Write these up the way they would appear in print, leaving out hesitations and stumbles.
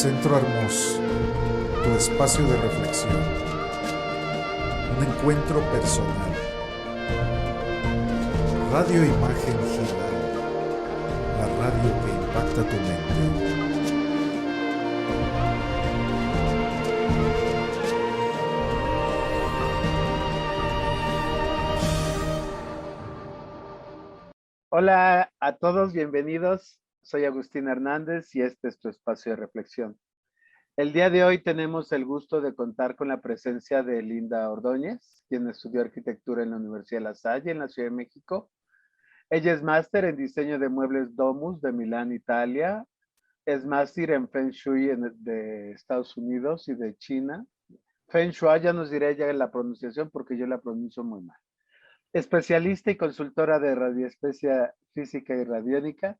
Centro Hermoso, tu espacio de reflexión, un encuentro personal. Radio Imagen Gira, la radio que impacta tu mente. Hola a todos, bienvenidos. Soy Agustín Hernández y este es tu espacio de reflexión. El día de hoy tenemos el gusto de contar con la presencia de Linda Ordóñez, quien estudió arquitectura en la Universidad de La Salle, en la Ciudad de México. Ella es máster en diseño de muebles Domus de Milán, Italia. Es máster en Feng Shui de Estados Unidos y de China. Feng Shui, ya nos diré ya la pronunciación porque yo la pronuncio muy mal. Especialista y consultora de radiestesia física y radiónica,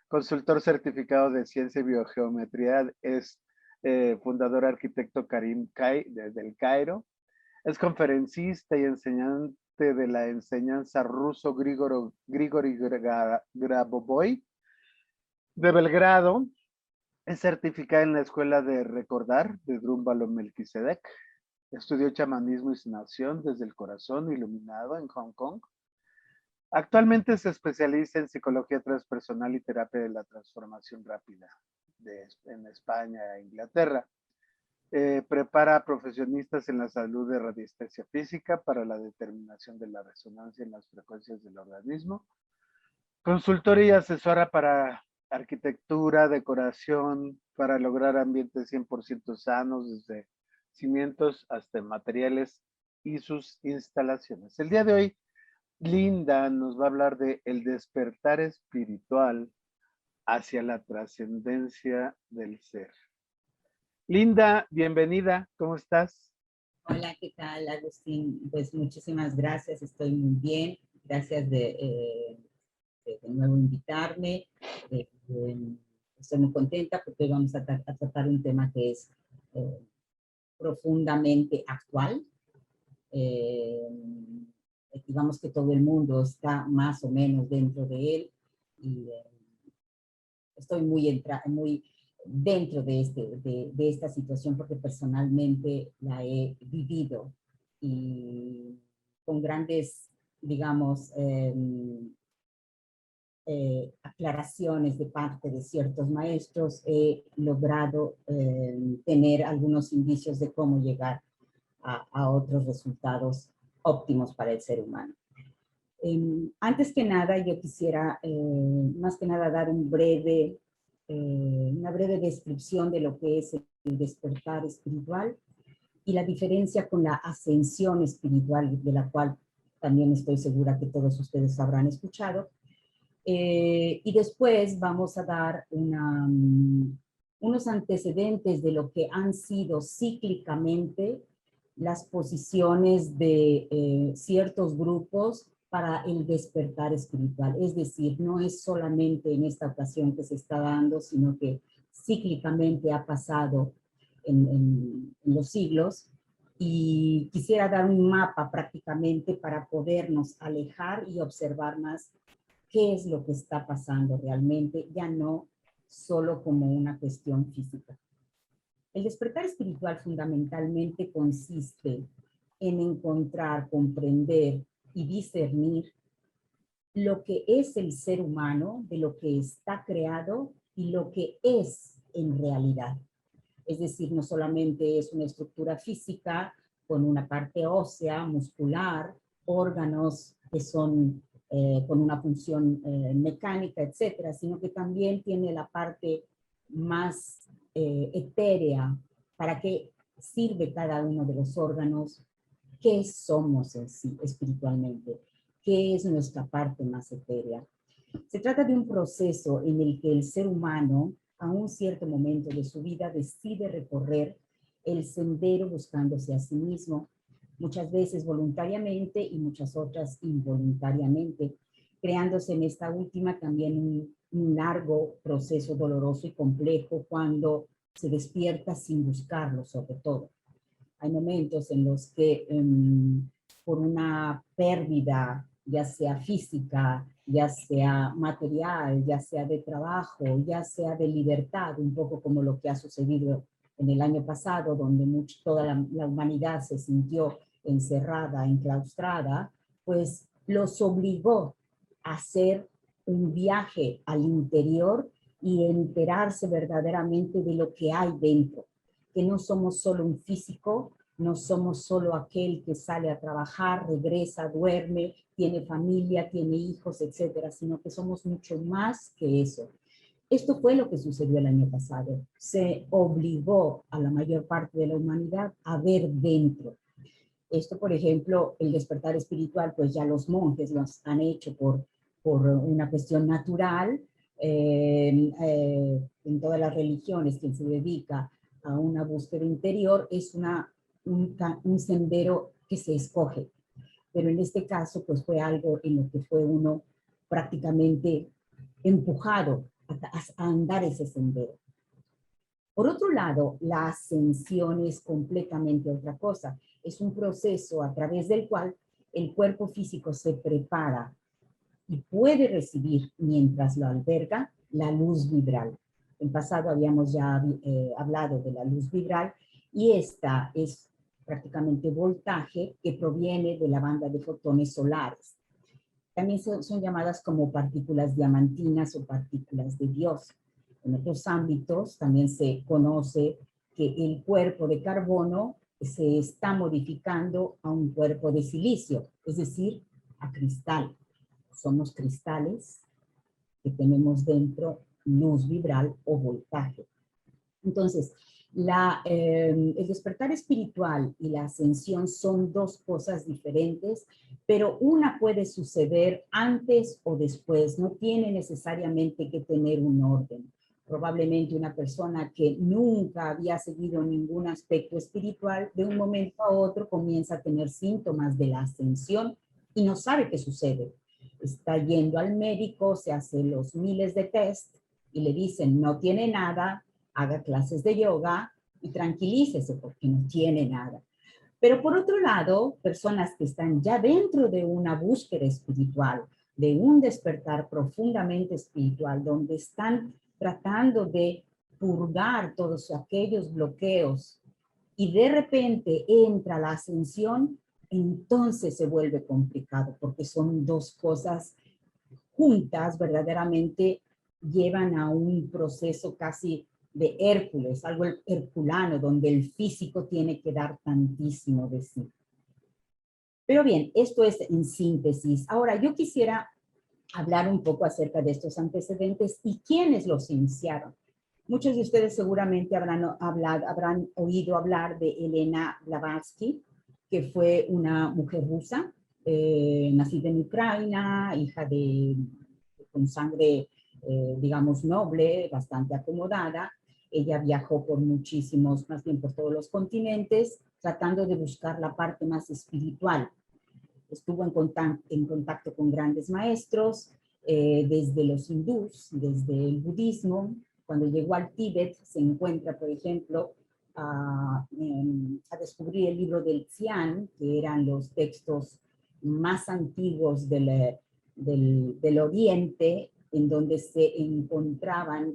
consultor certificado de ciencia y biogeometría, es fundador arquitecto Karim Kai del Cairo, es conferencista y enseñante de la enseñanza ruso Grigori Grabovoi de Belgrado, es certificada en la Escuela de Recordar de Drúmbalo Melquisedec, estudió chamanismo y sanación desde el corazón iluminado en Hong Kong. Actualmente se especializa en psicología transpersonal y terapia de la transformación rápida en España e Inglaterra. Prepara a profesionistas en la salud de radiestesia física para la determinación de la resonancia en las frecuencias del organismo. Consultora y asesora para arquitectura, decoración, para lograr ambientes 100% sanos, desde cimientos hasta materiales y sus instalaciones. El día de hoy, Linda nos va a hablar de el despertar espiritual hacia la trascendencia del ser. Linda, bienvenida, ¿cómo estás? Hola, ¿qué tal, Agustín? Pues muchísimas gracias, estoy muy bien. Gracias de nuevo invitarme. Estoy muy contenta porque hoy vamos a tratar un tema que es profundamente actual. Digamos que todo el mundo está más o menos dentro de él y estoy muy dentro de esta situación porque personalmente la he vivido y con grandes, digamos, aclaraciones de parte de ciertos maestros, he logrado tener algunos indicios de cómo llegar a otros resultados óptimos para el ser humano. Antes que nada, yo quisiera más que nada dar una breve descripción de lo que es el despertar espiritual y la diferencia con la ascensión espiritual, de la cual también estoy segura que todos ustedes habrán escuchado. Y después vamos a dar unos antecedentes de lo que han sido cíclicamente las posiciones de ciertos grupos para el despertar espiritual. Es decir, no es solamente en esta ocasión que se está dando, sino que cíclicamente ha pasado en los siglos. Y quisiera dar un mapa prácticamente para podernos alejar y observar más qué es lo que está pasando realmente, ya no solo como una cuestión física. El despertar espiritual fundamentalmente consiste en encontrar, comprender y discernir lo que es el ser humano, de lo que está creado y lo que es en realidad. Es decir, no solamente es una estructura física con una parte ósea, muscular, órganos que son con una función mecánica, etcétera, sino que también tiene la parte más etérea, para qué sirve cada uno de los órganos, qué somos en sí espiritualmente, qué es nuestra parte más etérea. Se trata de un proceso en el que el ser humano, a un cierto momento de su vida, decide recorrer el sendero buscándose a sí mismo, muchas veces voluntariamente y muchas otras involuntariamente, creándose en esta última también un largo proceso doloroso y complejo cuando se despierta sin buscarlo, sobre todo. Hay momentos en los que por una pérdida ya sea física, ya sea material, ya sea de trabajo, ya sea de libertad, un poco como lo que ha sucedido en el año pasado, donde toda la humanidad se sintió encerrada, enclaustrada, pues los obligó a hacer un viaje al interior y enterarse verdaderamente de lo que hay dentro, que no somos solo un físico, no somos solo aquel que sale a trabajar, regresa, duerme, tiene familia, tiene hijos, etcétera, sino que somos mucho más que eso. Esto fue lo que sucedió el año pasado. Se obligó a la mayor parte de la humanidad a ver dentro. Esto, por ejemplo, el despertar espiritual, pues ya los monjes lo han hecho por una cuestión natural. En todas las religiones, quien se dedica a una búsqueda interior es un sendero que se escoge. Pero en este caso, pues fue algo en lo que fue uno prácticamente empujado a andar ese sendero. Por otro lado, la ascensión es completamente otra cosa. Es un proceso a través del cual el cuerpo físico se prepara y puede recibir, mientras lo alberga, la luz vibral. En pasado habíamos ya hablado de la luz vibral y esta es prácticamente voltaje que proviene de la banda de fotones solares. También son llamadas como partículas diamantinas o partículas de Dios. En otros ámbitos también se conoce que el cuerpo de carbono se está modificando a un cuerpo de silicio, es decir, a cristal. Somos cristales que tenemos dentro luz vibral o voltaje. Entonces, el despertar espiritual y la ascensión son dos cosas diferentes, pero una puede suceder antes o después, no tiene necesariamente que tener un orden. Probablemente una persona que nunca había seguido ningún aspecto espiritual, de un momento a otro comienza a tener síntomas de la ascensión y no sabe qué sucede. Está yendo al médico, se hace los miles de test y le dicen no tiene nada, haga clases de yoga y tranquilícese porque no tiene nada. Pero por otro lado, personas que están ya dentro de una búsqueda espiritual, de un despertar profundamente espiritual, donde están tratando de purgar todos aquellos bloqueos y de repente entra la ascensión, entonces se vuelve complicado porque son dos cosas juntas, verdaderamente llevan a un proceso casi de Hércules, algo herculano, donde el físico tiene que dar tantísimo de sí. Pero bien, esto es en síntesis. Ahora, yo quisiera hablar un poco acerca de estos antecedentes y quiénes los iniciaron. Muchos de ustedes seguramente habrán oído hablar de Elena Blavatsky, que fue una mujer rusa, nacida en Ucrania, hija con sangre, digamos, noble, bastante acomodada. Ella viajó por más bien por todos los continentes, tratando de buscar la parte más espiritual. Estuvo en contacto con grandes maestros, desde los hindús, desde el budismo. Cuando llegó al Tíbet, se encuentra, por ejemplo, a descubrir el libro del Xian, que eran los textos más antiguos del Oriente, en donde se encontraban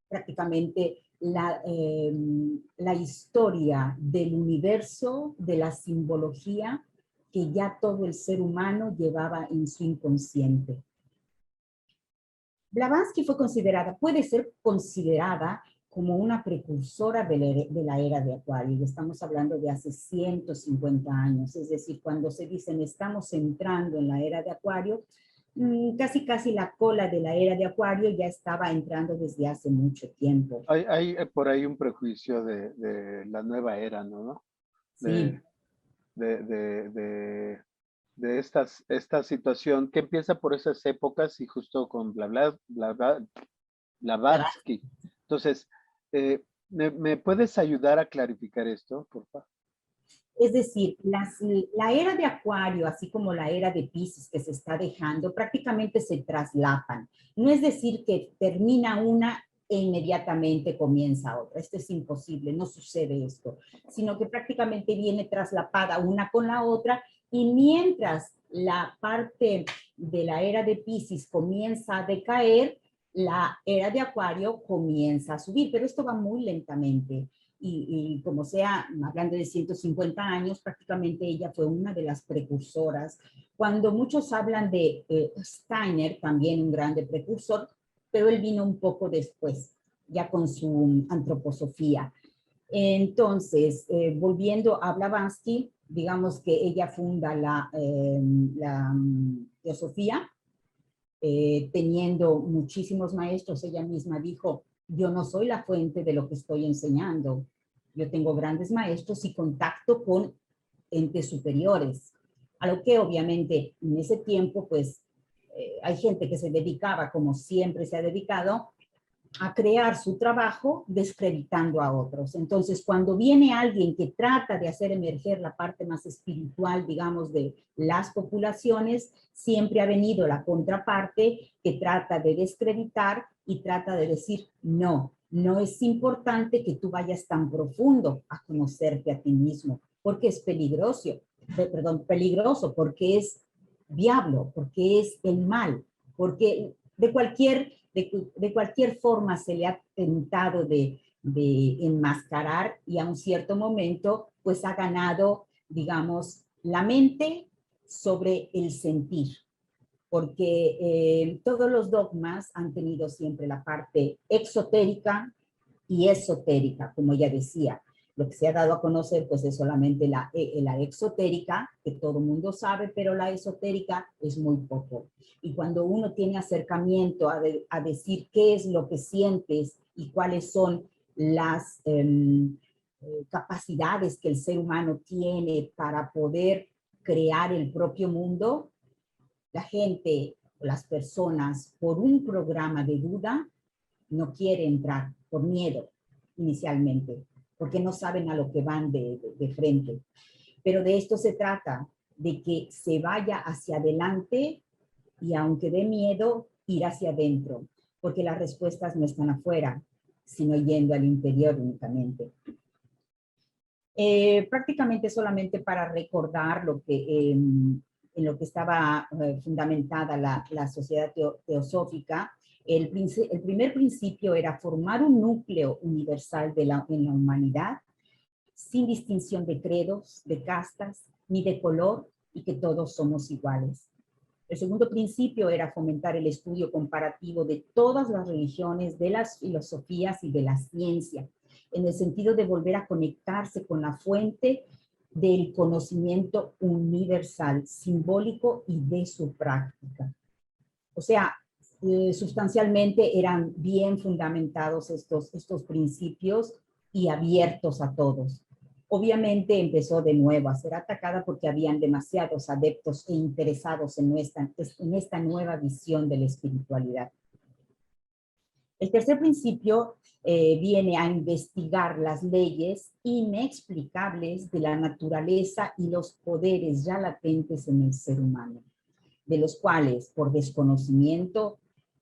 prácticamente la historia del universo, de la simbología que ya todo el ser humano llevaba en su inconsciente. Blavatsky puede ser considerada como una precursora de la era de Acuario, y estamos hablando de hace 150 años, es decir, cuando se dicen estamos entrando en la era de Acuario, casi la cola de la era de Acuario ya estaba entrando desde hace mucho tiempo. Hay por ahí un prejuicio de la nueva era, ¿no? Sí. De esta situación que empieza por esas épocas y justo con Blavatsky. Entonces, ¿me puedes ayudar a clarificar esto, por favor? Es decir, la era de Acuario, así como la era de Piscis que se está dejando, prácticamente se traslapan. No es decir que termina una e inmediatamente comienza otra. Esto es imposible, no sucede esto, sino que prácticamente viene traslapada una con la otra y mientras la parte de la era de Piscis comienza a decaer, la era de Acuario comienza a subir, pero esto va muy lentamente. Y como sea, hablando de 150 años, prácticamente ella fue una de las precursoras. Cuando muchos hablan de Steiner, también un grande precursor, pero él vino un poco después, ya con su antroposofía. Entonces, volviendo a Blavatsky, digamos que ella funda la teosofía, teniendo muchísimos maestros. Ella misma dijo, yo no soy la fuente de lo que estoy enseñando. Yo tengo grandes maestros y contacto con entes superiores. A lo que obviamente en ese tiempo, pues, hay gente que se dedicaba, como siempre se ha dedicado, a crear su trabajo descreditando a otros. Entonces, cuando viene alguien que trata de hacer emerger la parte más espiritual, digamos, de las poblaciones, siempre ha venido la contraparte que trata de descreditar y trata de decir, no, no es importante que tú vayas tan profundo a conocerte a ti mismo, porque es peligroso, porque es diablo, porque es el mal, porque de cualquier forma se le ha tentado de enmascarar y a un cierto momento pues ha ganado, digamos, la mente sobre el sentir, porque todos los dogmas han tenido siempre la parte exotérica y esotérica, como ya decía. Lo que se ha dado a conocer pues es solamente la exotérica, que todo el mundo sabe, pero la esotérica es muy poco. Y cuando uno tiene acercamiento a decir qué es lo que sientes y cuáles son las capacidades que el ser humano tiene para poder crear el propio mundo, la gente, las personas, por un programa de duda, no quiere entrar por miedo inicialmente, porque no saben a lo que van de frente. Pero de esto se trata, de que se vaya hacia adelante y aunque dé miedo, ir hacia adentro, porque las respuestas no están afuera, sino yendo al interior únicamente. Prácticamente solamente para recordar lo que, en lo que estaba fundamentada la sociedad teosófica, el primer principio era formar un núcleo universal en la humanidad, sin distinción de credos, de castas, ni de color, y que todos somos iguales. El segundo principio era fomentar el estudio comparativo de todas las religiones, de las filosofías y de la ciencia, en el sentido de volver a conectarse con la fuente del conocimiento universal, simbólico y de su práctica. O sea, sustancialmente eran bien fundamentados estos principios y abiertos a todos. Obviamente empezó de nuevo a ser atacada porque habían demasiados adeptos e interesados en esta nueva visión de la espiritualidad. El tercer principio viene a investigar las leyes inexplicables de la naturaleza y los poderes ya latentes en el ser humano, de los cuales por desconocimiento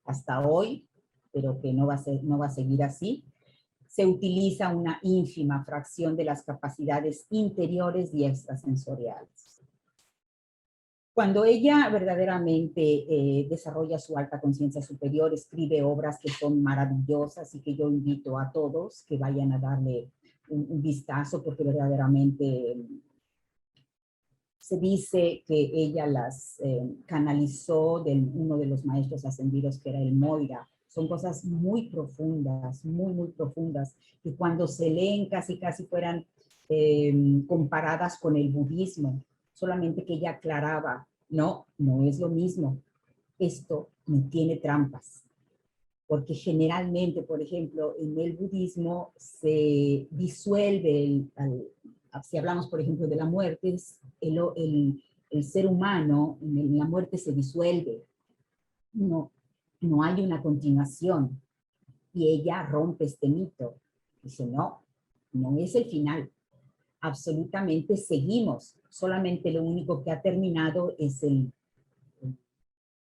hasta hoy, pero que no va a seguir así, se utiliza una ínfima fracción de las capacidades interiores y extrasensoriales. Cuando ella verdaderamente desarrolla su alta conciencia superior, escribe obras que son maravillosas y que yo invito a todos que vayan a darle un vistazo, porque verdaderamente se dice que ella las canalizó de uno de los maestros ascendidos, que era el Moira. Son cosas muy profundas, muy profundas, que cuando se leen casi fueran comparadas con el budismo, solamente que ella aclaraba, no es lo mismo, esto no tiene trampas, porque generalmente, por ejemplo, en el budismo se disuelve, si hablamos, por ejemplo, de la muerte, el ser humano en la muerte se disuelve, no hay una continuación. Y ella rompe este mito. Dice, no es el final. Absolutamente seguimos. Solamente lo único que ha terminado es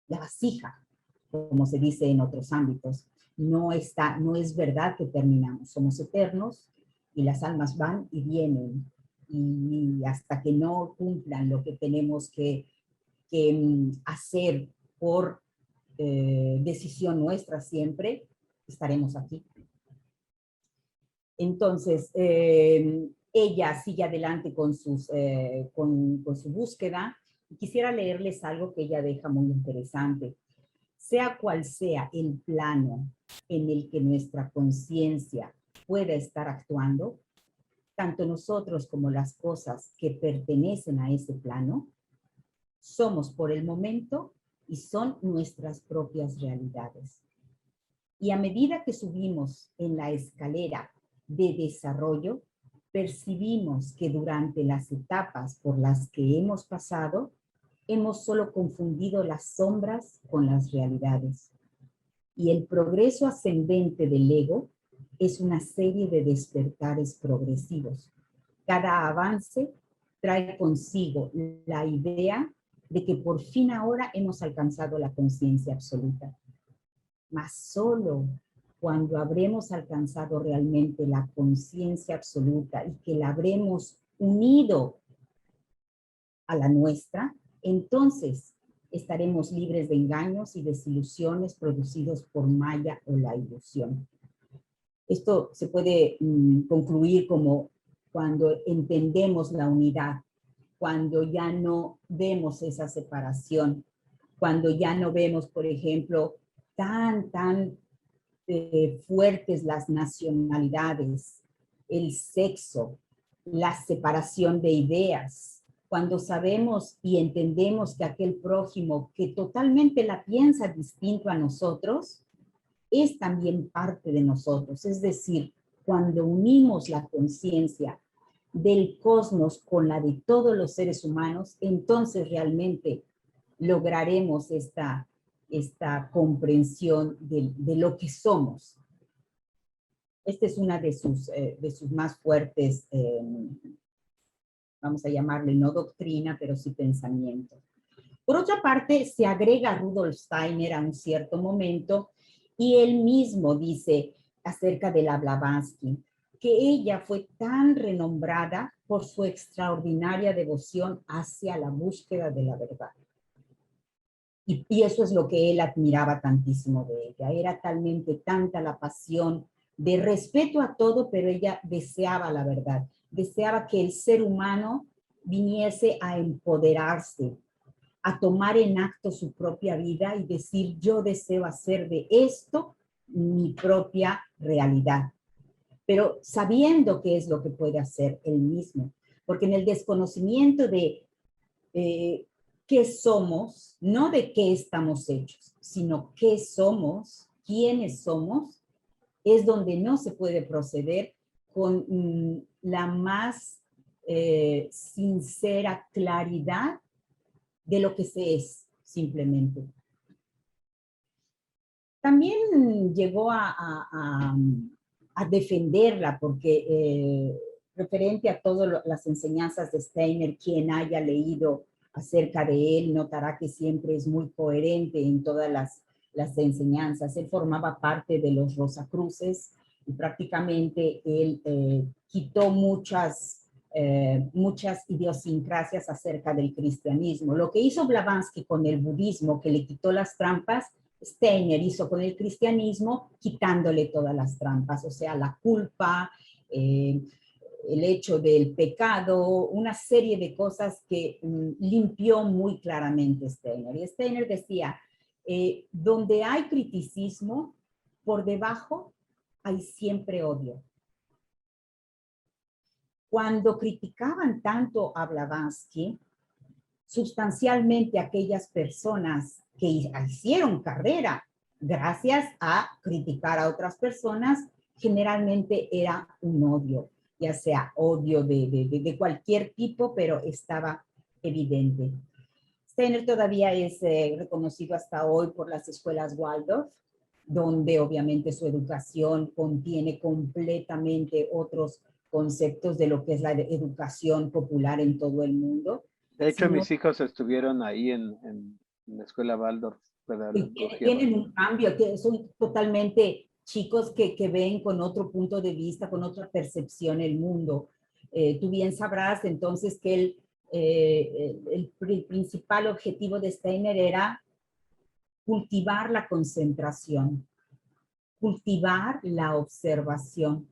la vasija, como se dice en otros ámbitos. No es verdad que terminamos. Somos eternos y las almas van y vienen. Y hasta que no cumplan lo que tenemos que que hacer por decisión nuestra siempre, estaremos aquí. Entonces, ella sigue adelante con su búsqueda. Quisiera leerles algo que ella deja muy interesante. Sea cual sea el plano en el que nuestra conciencia pueda estar actuando, tanto nosotros como las cosas que pertenecen a ese plano, somos por el momento y son nuestras propias realidades. Y a medida que subimos en la escalera de desarrollo, percibimos que durante las etapas por las que hemos pasado, hemos solo confundido las sombras con las realidades. Y el progreso ascendente del ego es una serie de despertares progresivos. Cada avance trae consigo la idea de que por fin ahora hemos alcanzado la conciencia absoluta. Mas solo cuando habremos alcanzado realmente la conciencia absoluta y que la habremos unido a la nuestra, entonces estaremos libres de engaños y desilusiones producidos por Maya o la ilusión. Esto se puede concluir como cuando entendemos la unidad, cuando ya no vemos esa separación, cuando ya no vemos, por ejemplo, tan fuertes las nacionalidades, el sexo, la separación de ideas, cuando sabemos y entendemos que aquel prójimo que totalmente la piensa distinto a nosotros, es también parte de nosotros. Es decir, cuando unimos la conciencia del cosmos con la de todos los seres humanos, entonces realmente lograremos esta comprensión de lo que somos. Esta es una de sus más fuertes, vamos a llamarle no doctrina, pero sí pensamiento. Por otra parte, se agrega Rudolf Steiner a un cierto momento y él mismo dice acerca de la Blavatsky, que ella fue tan renombrada por su extraordinaria devoción hacia la búsqueda de la verdad. Y eso es lo que él admiraba tantísimo de ella. Era talmente tanta la pasión de respeto a todo, pero ella deseaba la verdad. Deseaba que el ser humano viniese a empoderarse, a tomar en acto su propia vida y decir, yo deseo hacer de esto mi propia realidad. Pero sabiendo qué es lo que puede hacer él mismo. Porque en el desconocimiento de qué somos, no de qué estamos hechos, sino qué somos, quiénes somos, es donde no se puede proceder con la más sincera claridad de lo que se es, simplemente. También llegó a defenderla, porque referente a todas las enseñanzas de Steiner, quien haya leído acerca de él notará que siempre es muy coherente en todas las enseñanzas. Él formaba parte de los Rosacruces y prácticamente él quitó muchas idiosincrasias acerca del cristianismo. Lo que hizo Blavatsky con el budismo, que le quitó las trampas, Steiner hizo con el cristianismo, quitándole todas las trampas, o sea, la culpa, el hecho del pecado, una serie de cosas que limpió muy claramente Steiner. Y Steiner decía, donde hay criticismo, por debajo hay siempre odio. Cuando criticaban tanto a Blavatsky, sustancialmente aquellas personas que hicieron carrera gracias a criticar a otras personas, generalmente era un odio, ya sea odio de cualquier tipo, pero estaba evidente. Steiner todavía es reconocido hasta hoy por las escuelas Waldorf, donde obviamente su educación contiene completamente otros conceptos de lo que es la educación popular en todo el mundo. De hecho, mis hijos estuvieron ahí en la escuela Waldorf. Tienen un cambio, que son totalmente chicos que ven con otro punto de vista, con otra percepción el mundo. Tú bien sabrás entonces que él el principal objetivo de Steiner era cultivar la concentración, cultivar la observación.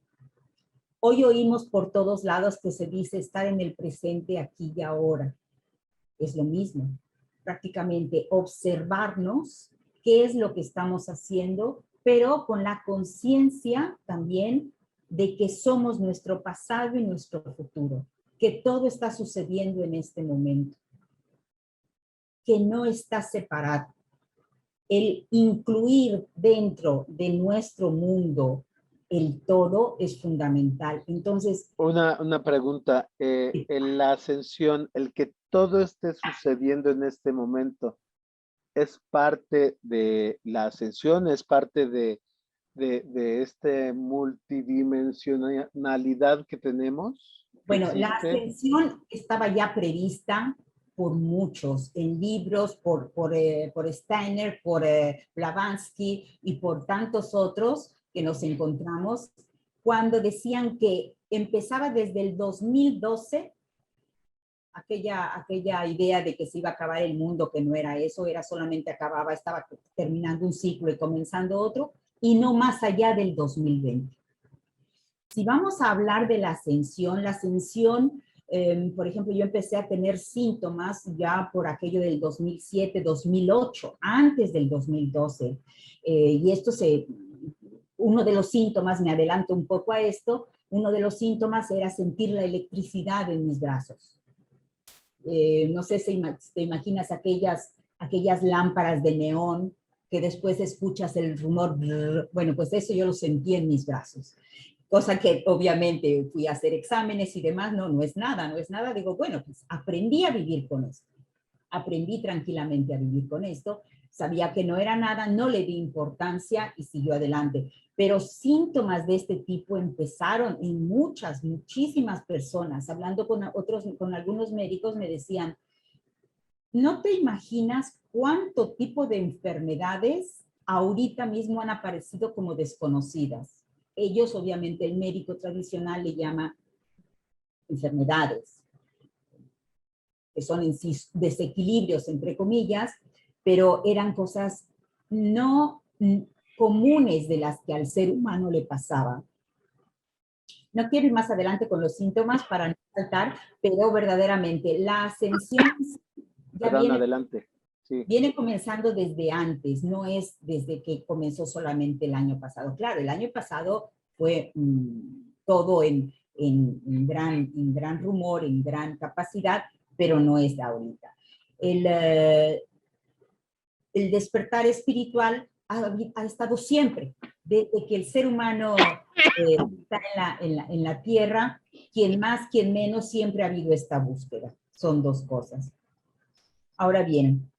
Hoy oímos por todos lados que se dice estar en el presente aquí y ahora. Es lo mismo, prácticamente observarnos qué es lo que estamos haciendo, pero con la conciencia también de que somos nuestro pasado y nuestro futuro, que todo está sucediendo en este momento, que no está separado. El incluir dentro de nuestro mundo el todo es fundamental. Entonces, Una pregunta, en la ascensión, el que todo esté sucediendo en este momento, ¿es parte de la ascensión? ¿Es parte de este multidimensionalidad que tenemos? ¿Que bueno, la existe? ascensión estaba ya prevista por muchos, en libros, por Steiner, por Blavatsky y por tantos otros que nos encontramos, cuando decían que empezaba desde el 2012, aquella idea de que se iba a acabar el mundo, que no era eso, era solamente estaba terminando un ciclo y comenzando otro, y no más allá del 2020. Si vamos a hablar de la ascensión, por ejemplo, yo empecé a tener síntomas ya por aquello del 2007, 2008, antes del 2012. Y uno de los síntomas, me adelanto un poco a esto, uno de los síntomas era sentir la electricidad en mis brazos. No sé si te imaginas aquellas lámparas de neón que después escuchas el rumor, bueno, pues eso yo lo sentí en mis brazos. Cosa que obviamente fui a hacer exámenes y demás, no es nada. Digo, bueno, pues aprendí a vivir con esto. Aprendí tranquilamente a vivir con esto. Sabía que no era nada, no le di importancia y siguió adelante. Pero síntomas de este tipo empezaron en muchísimas personas. Hablando con algunos médicos me decían, no te imaginas cuánto tipo de enfermedades ahorita mismo han aparecido como desconocidas. Ellos, obviamente, el médico tradicional le llama enfermedades, que son en sí desequilibrios, entre comillas, pero eran cosas no comunes de las que al ser humano le pasaba. No quiero ir más adelante con los síntomas para no saltar, pero verdaderamente la ascensión ya Perdón, adelante. Sí. viene comenzando desde antes, no es desde que comenzó solamente el año pasado. Claro, el año pasado fue todo en gran rumor, en gran capacidad, pero no es de ahorita. El despertar espiritual ha estado siempre, desde que el ser humano está en la tierra, quien más, quien menos, siempre ha habido esta búsqueda. Son dos cosas. Ahora bien,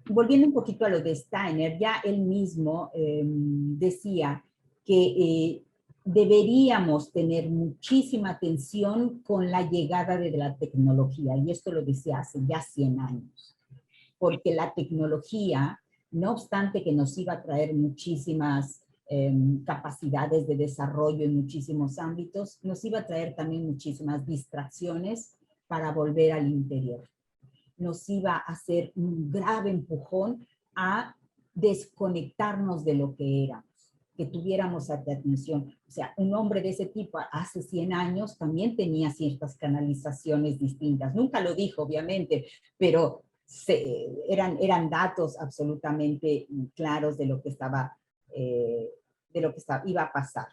volviendo un poquito a lo de Steiner, ya él mismo decía que deberíamos tener muchísima atención con la llegada de la tecnología, y esto lo decía hace ya 100 años, porque la tecnología, no obstante que nos iba a traer muchísimas capacidades de desarrollo en muchísimos ámbitos, nos iba a traer también muchísimas distracciones para volver al interior. Nos iba a hacer un grave empujón a desconectarnos de lo que éramos, que tuviéramos atención. O sea, un hombre de ese tipo hace 100 años también tenía ciertas canalizaciones distintas. Nunca lo dijo, obviamente, pero eran datos absolutamente claros de lo que iba a pasar.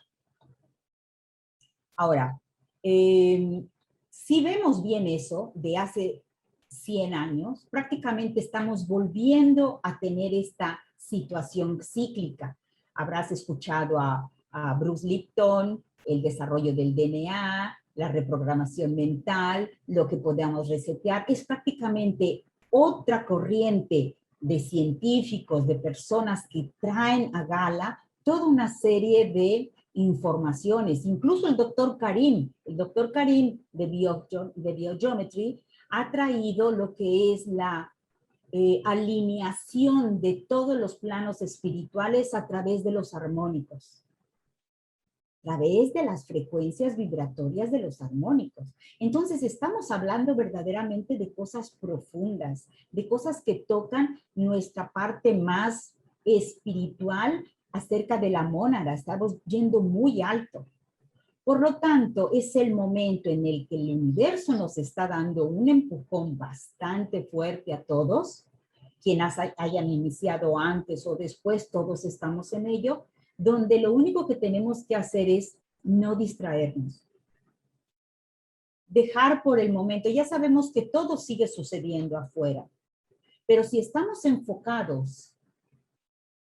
Ahora, si vemos bien eso de hace 100 años, prácticamente estamos volviendo a tener esta situación cíclica. Habrás escuchado a Bruce Lipton, el desarrollo del DNA, la reprogramación mental, lo que podamos resetear. Es prácticamente otra corriente de científicos, de personas que traen a gala toda una serie de informaciones. Incluso el doctor Karim de Biogeometry, ha traído lo que es la alineación de todos los planos espirituales a través de los armónicos. través de las frecuencias vibratorias de los armónicos. Entonces estamos hablando verdaderamente de cosas profundas, de cosas que tocan nuestra parte más espiritual acerca de la mónada. Estamos yendo muy alto. Por lo tanto, es el momento en el que el universo nos está dando un empujón bastante fuerte a todos, quienes hayan iniciado antes o después, todos estamos en ello, donde lo único que tenemos que hacer es no distraernos. Dejar por el momento, ya sabemos que todo sigue sucediendo afuera, pero si estamos enfocados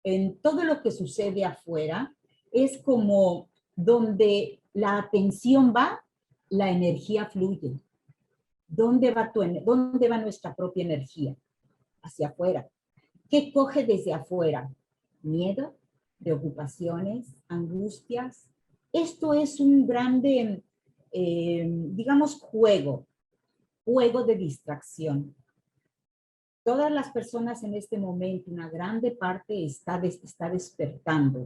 en todo lo que sucede afuera, es como donde la atención va, la energía fluye. ¿Dónde va nuestra propia energía? Hacia afuera. ¿Qué coge desde afuera? Miedo, preocupaciones, angustias. Esto es un grande, digamos, juego de distracción. Todas las personas en este momento, una grande parte está despertando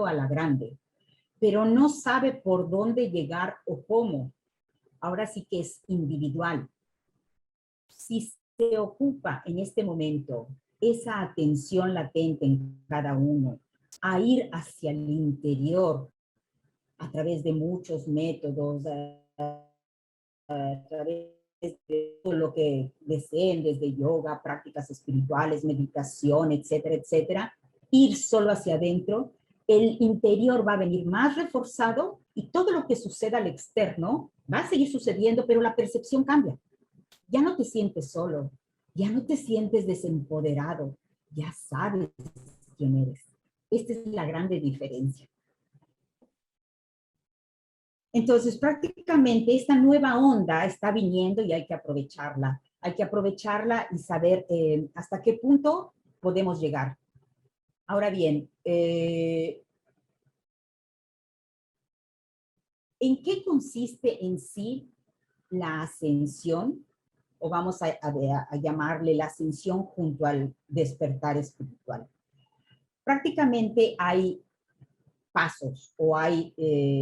a la grande, pero no sabe por dónde llegar o cómo. Ahora sí que es individual. Si se ocupa en este momento esa atención latente en cada uno, a ir hacia el interior a través de muchos métodos, a través de todo lo que deseen, desde yoga, prácticas espirituales, meditación, etcétera, etcétera, ir solo hacia adentro, el interior va a venir más reforzado y todo lo que suceda al externo va a seguir sucediendo, pero la percepción cambia. Ya no te sientes solo, ya no te sientes desempoderado, ya sabes quién eres. Esta es la grande diferencia. Entonces, prácticamente esta nueva onda está viniendo y hay que aprovecharla. Hay que aprovecharla y saber hasta qué punto podemos llegar. Ahora bien, ¿en qué consiste en sí la ascensión? O vamos a llamarle la ascensión junto al despertar espiritual. Prácticamente hay pasos o hay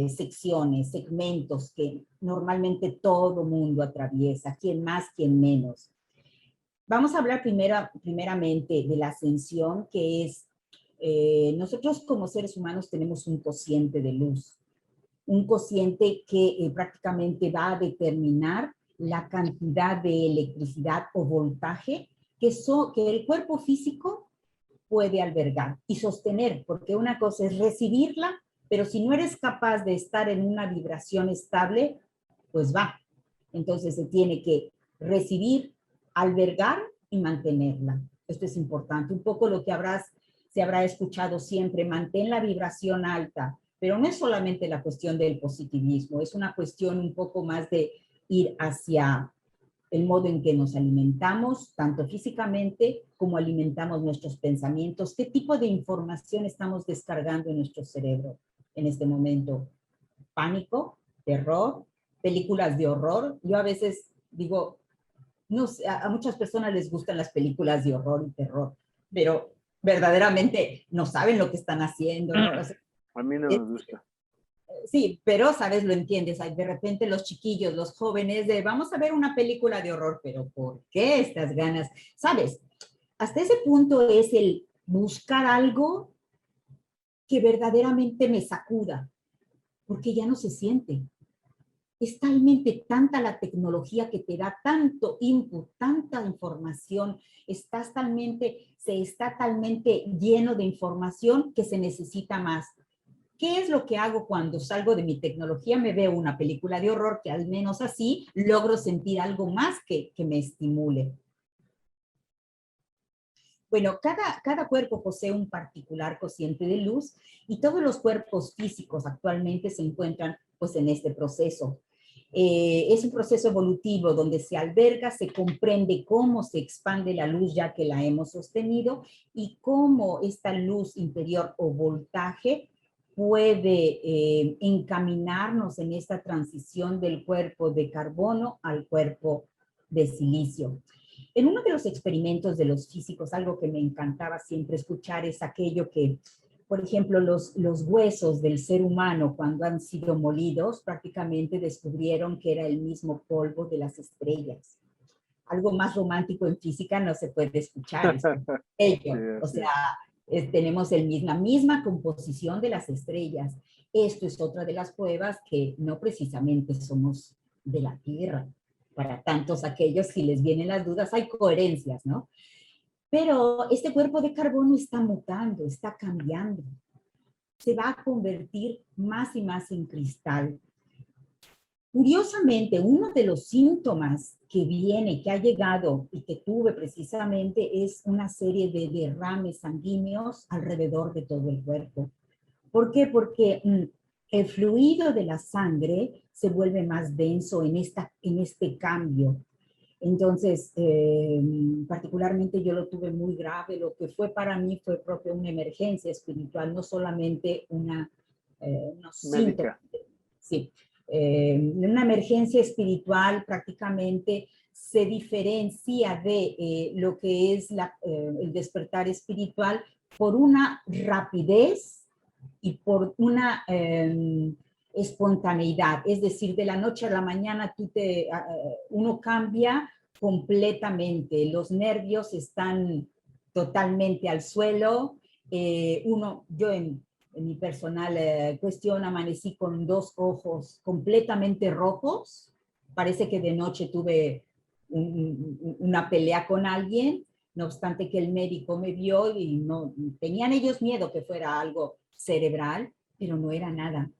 secciones, segmentos que normalmente todo mundo atraviesa, quien más, quien menos. Vamos a hablar primeramente de la ascensión, que es, nosotros como seres humanos tenemos un cociente de luz, un cociente que prácticamente va a determinar la cantidad de electricidad o voltaje que el cuerpo físico puede albergar y sostener, porque una cosa es recibirla, pero si no eres capaz de estar en una vibración estable, pues va. Entonces se tiene que recibir, albergar y mantenerla. Esto es importante. Un poco lo que se habrá escuchado siempre, mantén la vibración alta, pero no es solamente la cuestión del positivismo, es una cuestión un poco más de ir hacia el modo en que nos alimentamos, tanto físicamente como alimentamos nuestros pensamientos, qué tipo de información estamos descargando en nuestro cerebro en este momento. Pánico, terror, películas de horror. Yo a veces digo, no sé, a muchas personas les gustan las películas de horror y terror, pero verdaderamente no saben lo que están haciendo, ¿no? O sea, a mí no me gusta. Sí, pero, ¿sabes? Lo entiendes. De repente los chiquillos, los jóvenes, vamos a ver una película de horror, pero ¿por qué estas ganas? ¿Sabes? Hasta ese punto es el buscar algo que verdaderamente me sacuda, porque ya no se siente. Es talmente tanta la tecnología que te da tanto input, tanta información, se está talmente lleno de información que se necesita más. ¿Qué es lo que hago cuando salgo de mi tecnología? Me veo una película de horror que al menos así logro sentir algo más que me estimule. Bueno, cada cuerpo posee un particular cociente de luz y todos los cuerpos físicos actualmente se encuentran pues en este proceso. Es un proceso evolutivo donde se alberga, se comprende cómo se expande la luz ya que la hemos sostenido y cómo esta luz interior o voltaje puede encaminarnos en esta transición del cuerpo de carbono al cuerpo de silicio. En uno de los experimentos de los físicos, algo que me encantaba siempre escuchar es aquello que por ejemplo, los huesos del ser humano cuando han sido molidos, prácticamente descubrieron que era el mismo polvo de las estrellas. Algo más romántico en física no se puede escuchar, es bello. O sea, tenemos la misma composición de las estrellas. Esto es otra de las pruebas que no precisamente somos de la Tierra. Para tantos aquellos, si les vienen las dudas, hay coherencias, ¿no? Pero este cuerpo de carbono está mutando, está cambiando. Se va a convertir más y más en cristal. Curiosamente, uno de los síntomas que viene, que ha llegado y que tuve precisamente es una serie de derrames sanguíneos alrededor de todo el cuerpo. ¿Por qué? Porque el fluido de la sangre se vuelve más denso en este cambio. Entonces, particularmente yo lo tuve muy grave. Lo que fue para mí fue propio una emergencia espiritual, no solamente unos síntomas. Sí, una emergencia espiritual prácticamente se diferencia de lo que es el despertar espiritual por una rapidez y por una espontaneidad. Es decir, de la noche a la mañana uno cambia completamente. Los nervios están totalmente al suelo. Yo en mi personal cuestión amanecí con 2 ojos completamente rojos. Parece que de noche tuve una pelea con alguien, no obstante que el médico me vio y no tenían ellos miedo que fuera algo cerebral, pero no era nada.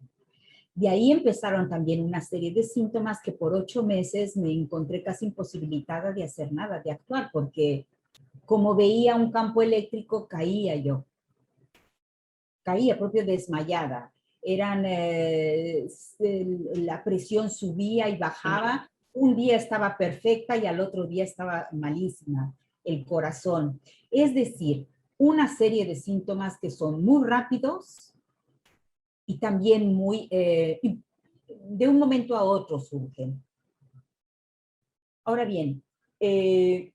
De ahí empezaron también una serie de síntomas que por 8 meses me encontré casi imposibilitada de hacer nada, de actuar, porque como veía un campo eléctrico, caía yo. Caía propio desmayada. La presión subía y bajaba. Un día estaba perfecta y al otro día estaba malísima. El corazón. Es decir, una serie de síntomas que son muy rápidos y también de un momento a otro surgen. Ahora bien, el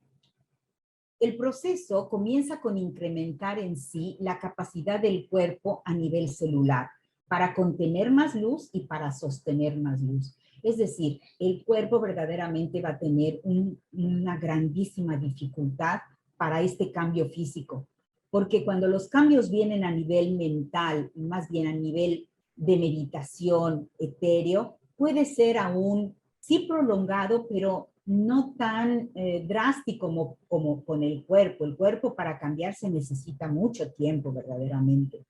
proceso comienza con incrementar en sí la capacidad del cuerpo a nivel celular para contener más luz y para sostener más luz. Es decir, el cuerpo verdaderamente va a tener una grandísima dificultad para este cambio físico, porque cuando los cambios vienen a nivel mental, más bien a nivel de meditación etéreo, puede ser aún sí prolongado, pero no tan drástico como con el cuerpo. El cuerpo para cambiarse necesita mucho tiempo verdaderamente.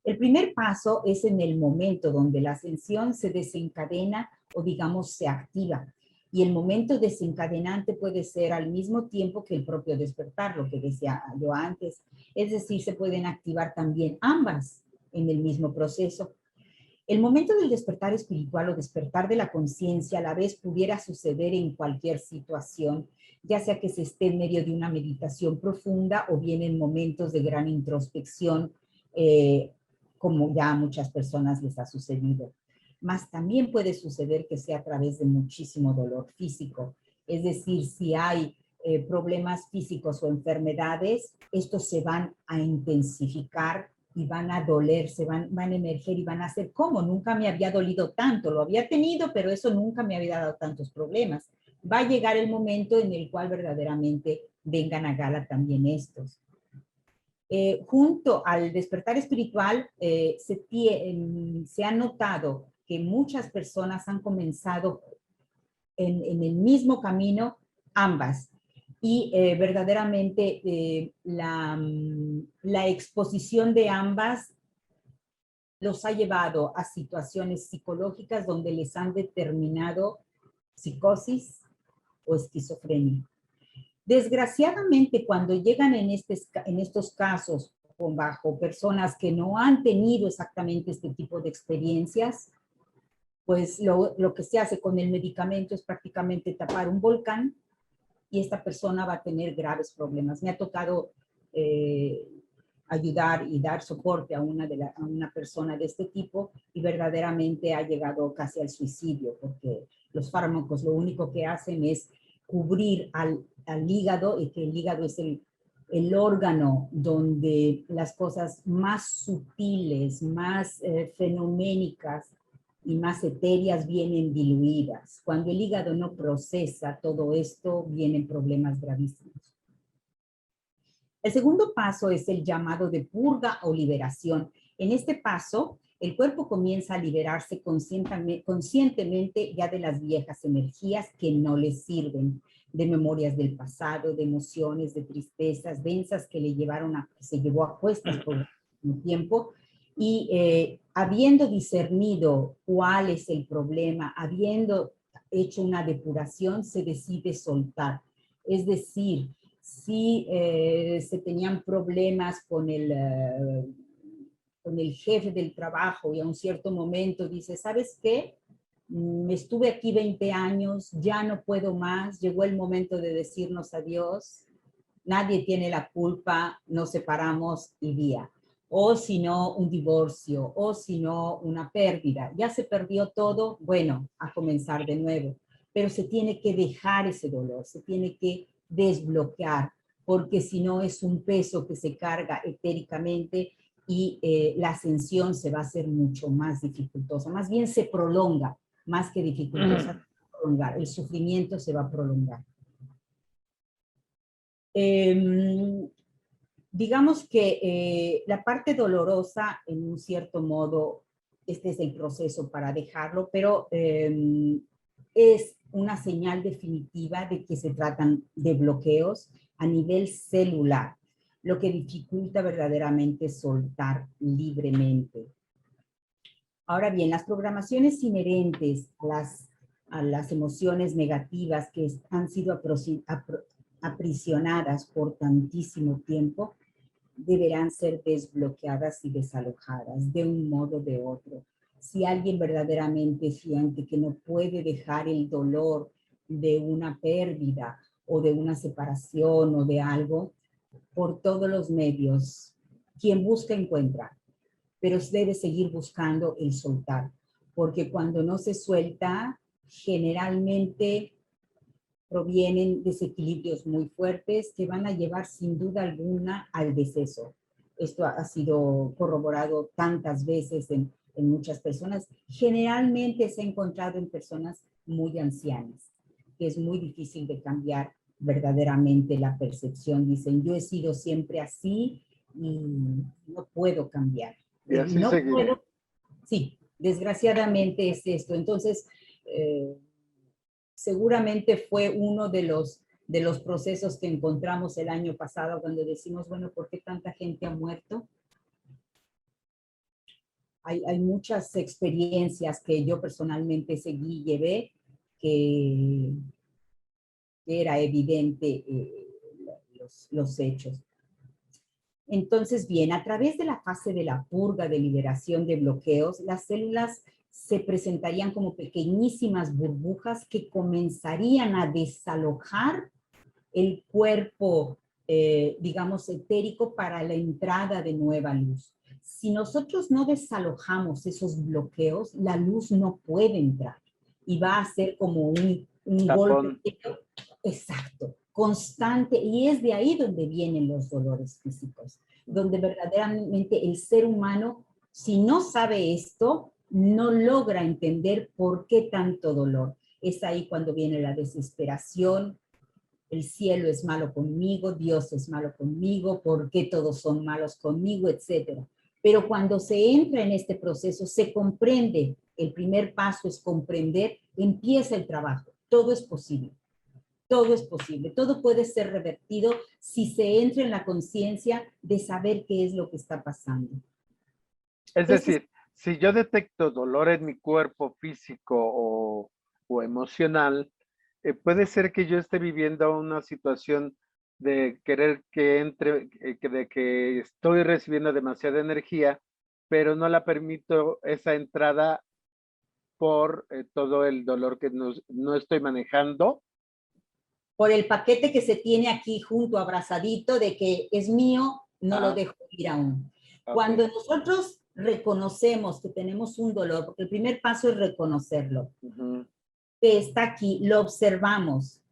El primer paso es en el momento donde la ascensión se desencadena o digamos se activa. Y el momento desencadenante puede ser al mismo tiempo que el propio despertar, lo que decía yo antes. Es decir, se pueden activar también ambas en el mismo proceso. El momento del despertar espiritual o despertar de la conciencia a la vez pudiera suceder en cualquier situación, ya sea que se esté en medio de una meditación profunda o bien en momentos de gran introspección, como ya a muchas personas les ha sucedido. Mas también puede suceder que sea a través de muchísimo dolor físico. Es decir, si hay problemas físicos o enfermedades, estos se van a intensificar y van a doler, van a emerger y van a ser como nunca me había dolido tanto, lo había tenido, pero eso nunca me había dado tantos problemas. Va a llegar el momento en el cual verdaderamente vengan a gala también estos. Junto al despertar espiritual, se ha notado que muchas personas han comenzado en el mismo camino, ambas. Y verdaderamente la exposición de ambas los ha llevado a situaciones psicológicas donde les han determinado psicosis o esquizofrenia. Desgraciadamente, cuando llegan en estos casos bajo personas que no han tenido exactamente este tipo de experiencias, pues lo que se hace con el medicamento es prácticamente tapar un volcán y esta persona va a tener graves problemas. Me ha tocado ayudar y dar soporte a una persona de este tipo y verdaderamente ha llegado casi al suicidio, porque los fármacos lo único que hacen es cubrir al hígado, y que el hígado es el órgano donde las cosas más sutiles, más fenoménicas y más etéreas vienen diluidas. Cuando el hígado no procesa todo esto, vienen problemas gravísimos. El segundo paso es el llamado de purga o liberación. En este paso, el cuerpo comienza a liberarse conscientemente ya de las viejas energías que no le sirven, de memorias del pasado, de emociones, de tristezas densas que le llevaron se llevó a cuestas por un tiempo, y habiendo discernido cuál es el problema, habiendo hecho una depuración, se decide soltar. Es decir, si se tenían problemas con el jefe del trabajo y a un cierto momento dice, ¿sabes qué? Estuve aquí 20 años, ya no puedo más, llegó el momento de decirnos adiós, nadie tiene la culpa, nos separamos y vía. O si no, un divorcio, o si no, una pérdida. Ya se perdió todo, bueno, a comenzar de nuevo. Pero se tiene que dejar ese dolor, se tiene que desbloquear, porque si no es un peso que se carga etéricamente y la ascensión se va a hacer mucho más dificultosa. Más bien se prolonga, más que dificultosa, prolongar. El sufrimiento se va a prolongar. Digamos que la parte dolorosa, en un cierto modo, este es el proceso para dejarlo, pero es una señal definitiva de que se tratan de bloqueos a nivel celular, lo que dificulta verdaderamente soltar libremente. Ahora bien, las programaciones inherentes a las emociones negativas que han sido aprisionadas por tantísimo tiempo, deberán ser desbloqueadas y desalojadas de un modo o de otro. Si alguien verdaderamente siente que no puede dejar el dolor de una pérdida o de una separación o de algo, por todos los medios, quien busca encuentra, pero debe seguir buscando el soltar, porque cuando no se suelta, generalmente provienen desequilibrios muy fuertes que van a llevar sin duda alguna al deceso. Esto ha sido corroborado tantas veces en muchas personas. Generalmente se ha encontrado en personas muy ancianas, que es muy difícil de cambiar verdaderamente la percepción. Dicen, yo he sido siempre así y no puedo cambiar. Y así No seguiré. puedo. Sí, desgraciadamente es esto. Entonces, seguramente fue uno de los procesos que encontramos el año pasado cuando decimos, bueno, ¿por qué tanta gente ha muerto? Hay muchas experiencias que yo personalmente seguí y llevé que era evidente los hechos. Entonces, bien, a través de la fase de la purga, de liberación de bloqueos, las células se presentarían como pequeñísimas burbujas que comenzarían a desalojar el cuerpo, digamos, etérico para la entrada de nueva luz. Si nosotros no desalojamos esos bloqueos, la luz no puede entrar y va a ser como un golpe. Exacto, constante, y es de ahí donde vienen los dolores físicos, donde verdaderamente el ser humano, si no sabe esto, no logra entender por qué tanto dolor. Es ahí cuando viene la desesperación, el cielo es malo conmigo, Dios es malo conmigo, ¿por qué todos son malos conmigo?, etcétera. Pero cuando se entra en este proceso, se comprende, el primer paso es comprender, empieza el trabajo, todo es posible. Todo es posible, todo puede ser revertido si se entra en la conciencia de saber qué es lo que está pasando. Es decir, si yo detecto dolor en mi cuerpo físico o emocional, puede ser que yo esté viviendo una situación de querer que entre, de que estoy recibiendo demasiada energía, pero no la permito esa entrada por todo el dolor que no estoy manejando. Por el paquete que se tiene aquí junto, abrazadito, de que es mío, no lo dejo ir aún. Okay. Cuando nosotros reconocemos que tenemos un dolor, porque el primer paso es reconocerlo, que está aquí, lo observamos,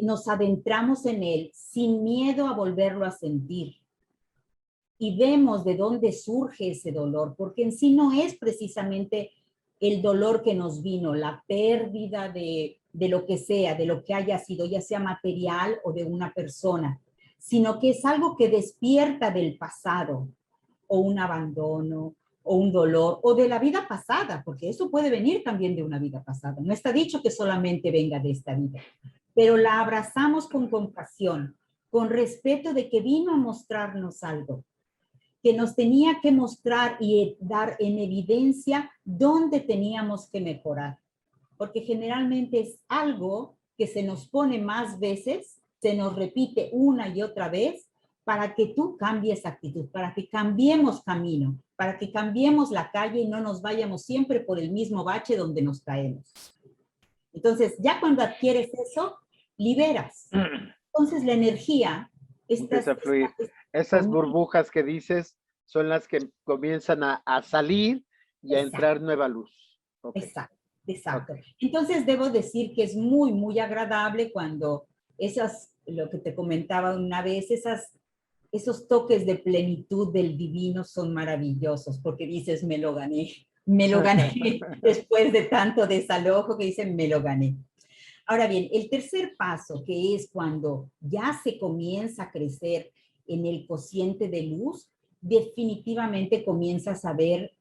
nos adentramos en él sin miedo a volverlo a sentir. Y vemos de dónde surge ese dolor, porque en sí no es precisamente el dolor que nos vino, la pérdida de lo que sea, de lo que haya sido, ya sea material o de una persona, sino que es algo que despierta del pasado, o un abandono, o un dolor, o de la vida pasada, porque eso puede venir también de una vida pasada. No está dicho que solamente venga de esta vida, pero la abrazamos con compasión, con respeto de que vino a mostrarnos algo, que nos tenía que mostrar y dar en evidencia dónde teníamos que mejorar. Porque generalmente es algo que se nos pone más veces, se nos repite una y otra vez, para que tú cambies actitud, para que cambiemos camino, para que cambiemos la calle y no nos vayamos siempre por el mismo bache donde nos caemos. Entonces, ya cuando adquieres eso, liberas. Entonces, la energía empieza a fluir. Esas burbujas que dices son las que comienzan a salir y a entrar nueva luz. Okay. Exacto, exacto. Okay. Entonces, debo decir que es muy, muy agradable cuando lo que te comentaba una vez, esos toques de plenitud del divino son maravillosos, porque dices, me lo gané después de tanto desalojo que dicen, me lo gané. Ahora bien, el tercer paso, que es cuando ya se comienza a crecer en el cociente de luz, definitivamente comienzas a ver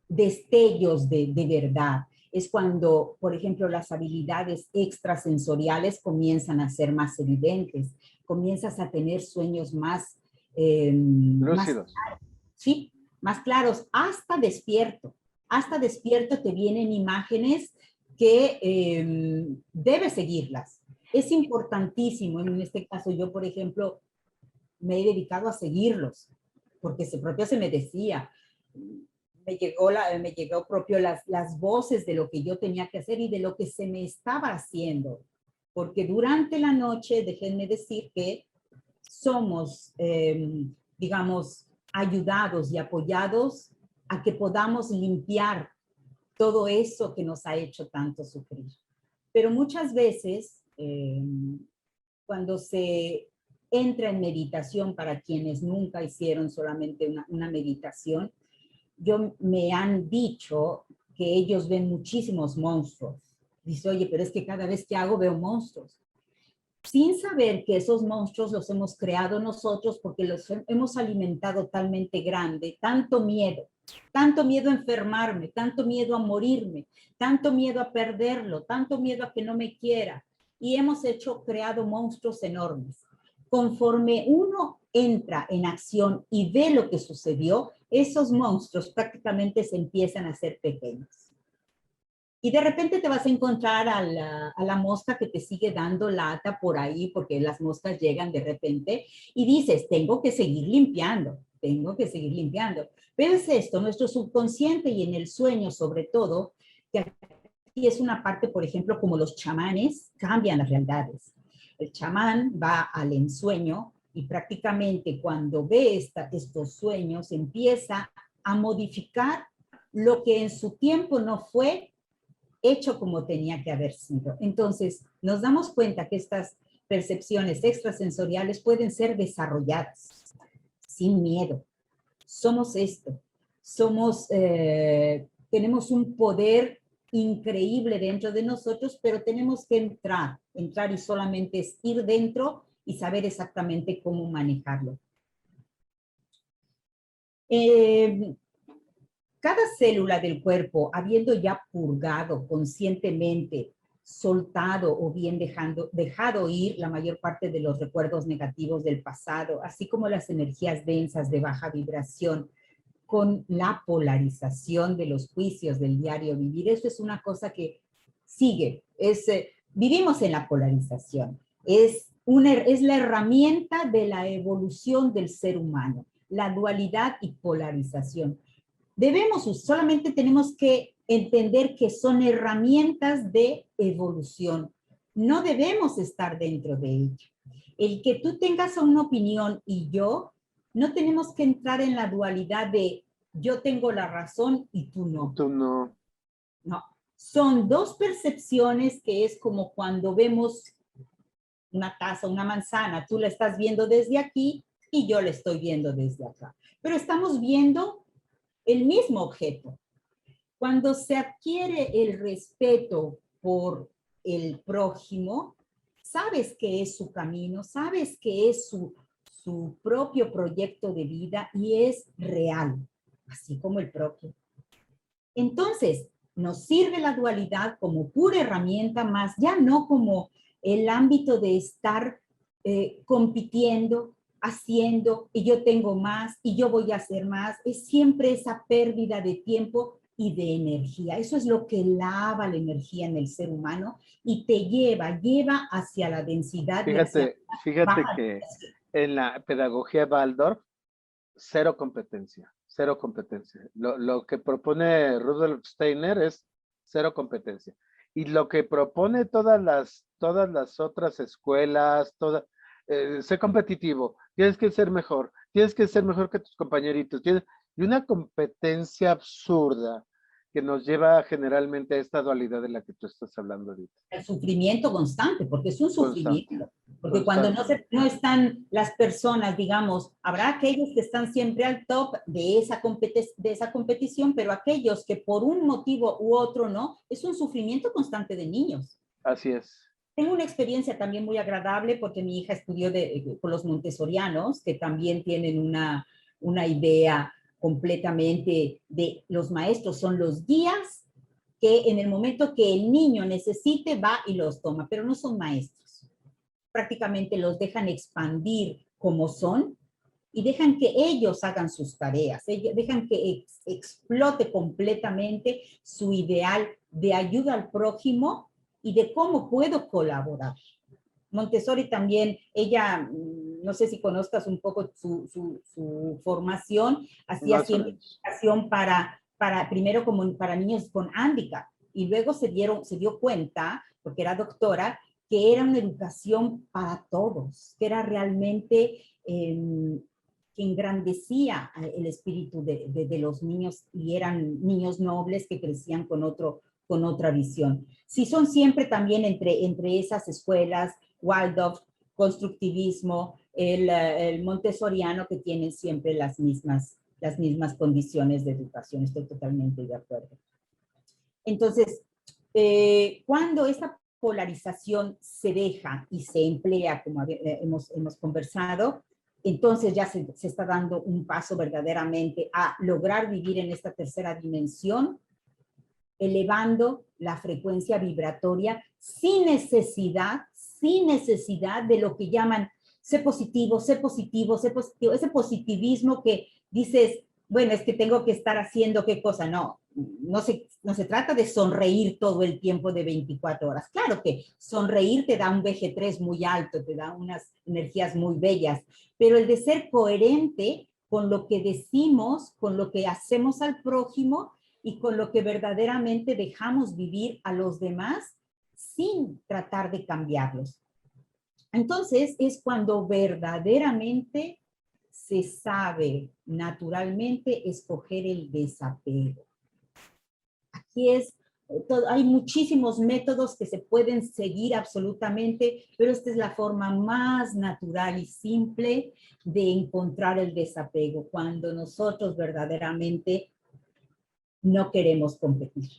destellos de verdad. Es cuando, por ejemplo, las habilidades extrasensoriales comienzan a ser más evidentes, comienzas a tener sueños más lúcidos. Sí, más claros, hasta despierto. Hasta despierto te vienen imágenes que debes seguirlas. Es importantísimo. En este caso, yo, por ejemplo, me he dedicado a seguirlos, porque propio se me decía, me llegó propio las voces de lo que yo tenía que hacer y de lo que se me estaba haciendo. Porque durante la noche, déjenme decir que somos, digamos, ayudados y apoyados a que podamos limpiar todo eso que nos ha hecho tanto sufrir. Pero muchas veces, cuando se entra en meditación, para quienes nunca hicieron solamente una meditación, me han dicho que ellos ven muchísimos monstruos. Dice, oye, pero es que cada vez que hago veo monstruos. Sin saber que esos monstruos los hemos creado nosotros porque los hemos alimentado talmente grande, tanto miedo a enfermarme, tanto miedo a morirme, tanto miedo a perderlo, tanto miedo a que no me quiera. Y hemos creado monstruos enormes. Conforme uno entra en acción y ve lo que sucedió, esos monstruos prácticamente se empiezan a hacer pequeños. Y de repente te vas a encontrar a la mosca que te sigue dando lata por ahí, porque las moscas llegan de repente, y dices, tengo que seguir limpiando. Pero es esto, nuestro subconsciente y en el sueño sobre todo, que aquí es una parte, por ejemplo, como los chamanes cambian las realidades. El chamán va al ensueño y prácticamente cuando ve estos sueños empieza a modificar lo que en su tiempo no fue hecho como tenía que haber sido. Entonces, nos damos cuenta que estas percepciones extrasensoriales pueden ser desarrolladas sin miedo. Somos esto. Tenemos un poder increíble dentro de nosotros, pero tenemos que entrar y solamente es ir dentro y saber exactamente cómo manejarlo. Cada célula del cuerpo, habiendo ya purgado conscientemente, soltado o bien dejado ir la mayor parte de los recuerdos negativos del pasado, así como las energías densas de baja vibración, con la polarización de los juicios del diario vivir, eso es una cosa que sigue. Vivimos en la polarización. Es la herramienta de la evolución del ser humano, la dualidad y polarización. Solamente tenemos que entender que son herramientas de evolución. No debemos estar dentro de ella. El que tú tengas una opinión y yo, no tenemos que entrar en la dualidad de yo tengo la razón y tú no. Tú no. No. Son dos percepciones que es como cuando vemos una taza, una manzana, tú la estás viendo desde aquí y yo la estoy viendo desde acá. Pero estamos viendo el mismo objeto. Cuando se adquiere el respeto por el prójimo, sabes que es su camino, sabes que es su propio proyecto de vida y es real, así como el propio. Entonces, nos sirve la dualidad como pura herramienta más, ya no como el ámbito de estar compitiendo, haciendo, y yo tengo más, y yo voy a hacer más. Es siempre esa pérdida de tiempo y de energía. Eso es lo que lava la energía en el ser humano y te lleva hacia la densidad. Fíjate que en la pedagogía Waldorf, cero competencia, cero competencia. Lo que propone Rudolf Steiner es cero competencia. Y lo que propone todas las otras escuelas, ser competitivo, tienes que ser mejor que tus compañeritos, y una competencia absurda que nos lleva generalmente a esta dualidad de la que tú estás hablando ahorita. El sufrimiento constante, porque es un sufrimiento. Porque Constante. cuando no están las personas, digamos, habrá aquellos que están siempre al top de esa competición, pero aquellos que por un motivo u otro no, es un sufrimiento constante de niños. Así es. Tengo una experiencia también muy agradable porque mi hija estudió con los montessorianos, que también tienen una idea completamente de los maestros, son los guías que en el momento que el niño necesite va y los toma, pero no son maestros. Prácticamente los dejan expandir como son y dejan que ellos hagan sus tareas, dejan que explote completamente su ideal de ayuda al prójimo y de cómo puedo colaborar. Montessori también, ella, no sé si conozcas un poco su formación, hacía siempre educación primero como para niños con handicap, y luego se dio cuenta, porque era doctora, que era una educación para todos, que era realmente que engrandecía el espíritu de los niños y eran niños nobles que crecían con otra visión. Sí, son siempre también entre esas escuelas, Waldorf, constructivismo, el montessoriano, que tienen siempre las mismas condiciones de educación. Estoy totalmente de acuerdo. Entonces, cuando esta polarización se deja y se emplea, como hemos conversado, entonces ya se está dando un paso verdaderamente a lograr vivir en esta tercera dimensión, elevando la frecuencia vibratoria sin necesidad de lo que llaman sé positivo, ese positivismo que dices, bueno, es que tengo que estar haciendo qué cosa. No se trata de sonreír todo el tiempo de 24 horas. Claro que sonreír te da un VG3 muy alto, te da unas energías muy bellas, pero el de ser coherente con lo que decimos, con lo que hacemos al prójimo y con lo que verdaderamente dejamos vivir a los demás sin tratar de cambiarlos. Entonces es cuando verdaderamente se sabe naturalmente escoger el desapego. Aquí hay muchísimos métodos que se pueden seguir absolutamente, pero esta es la forma más natural y simple de encontrar el desapego, cuando nosotros verdaderamente no queremos competir.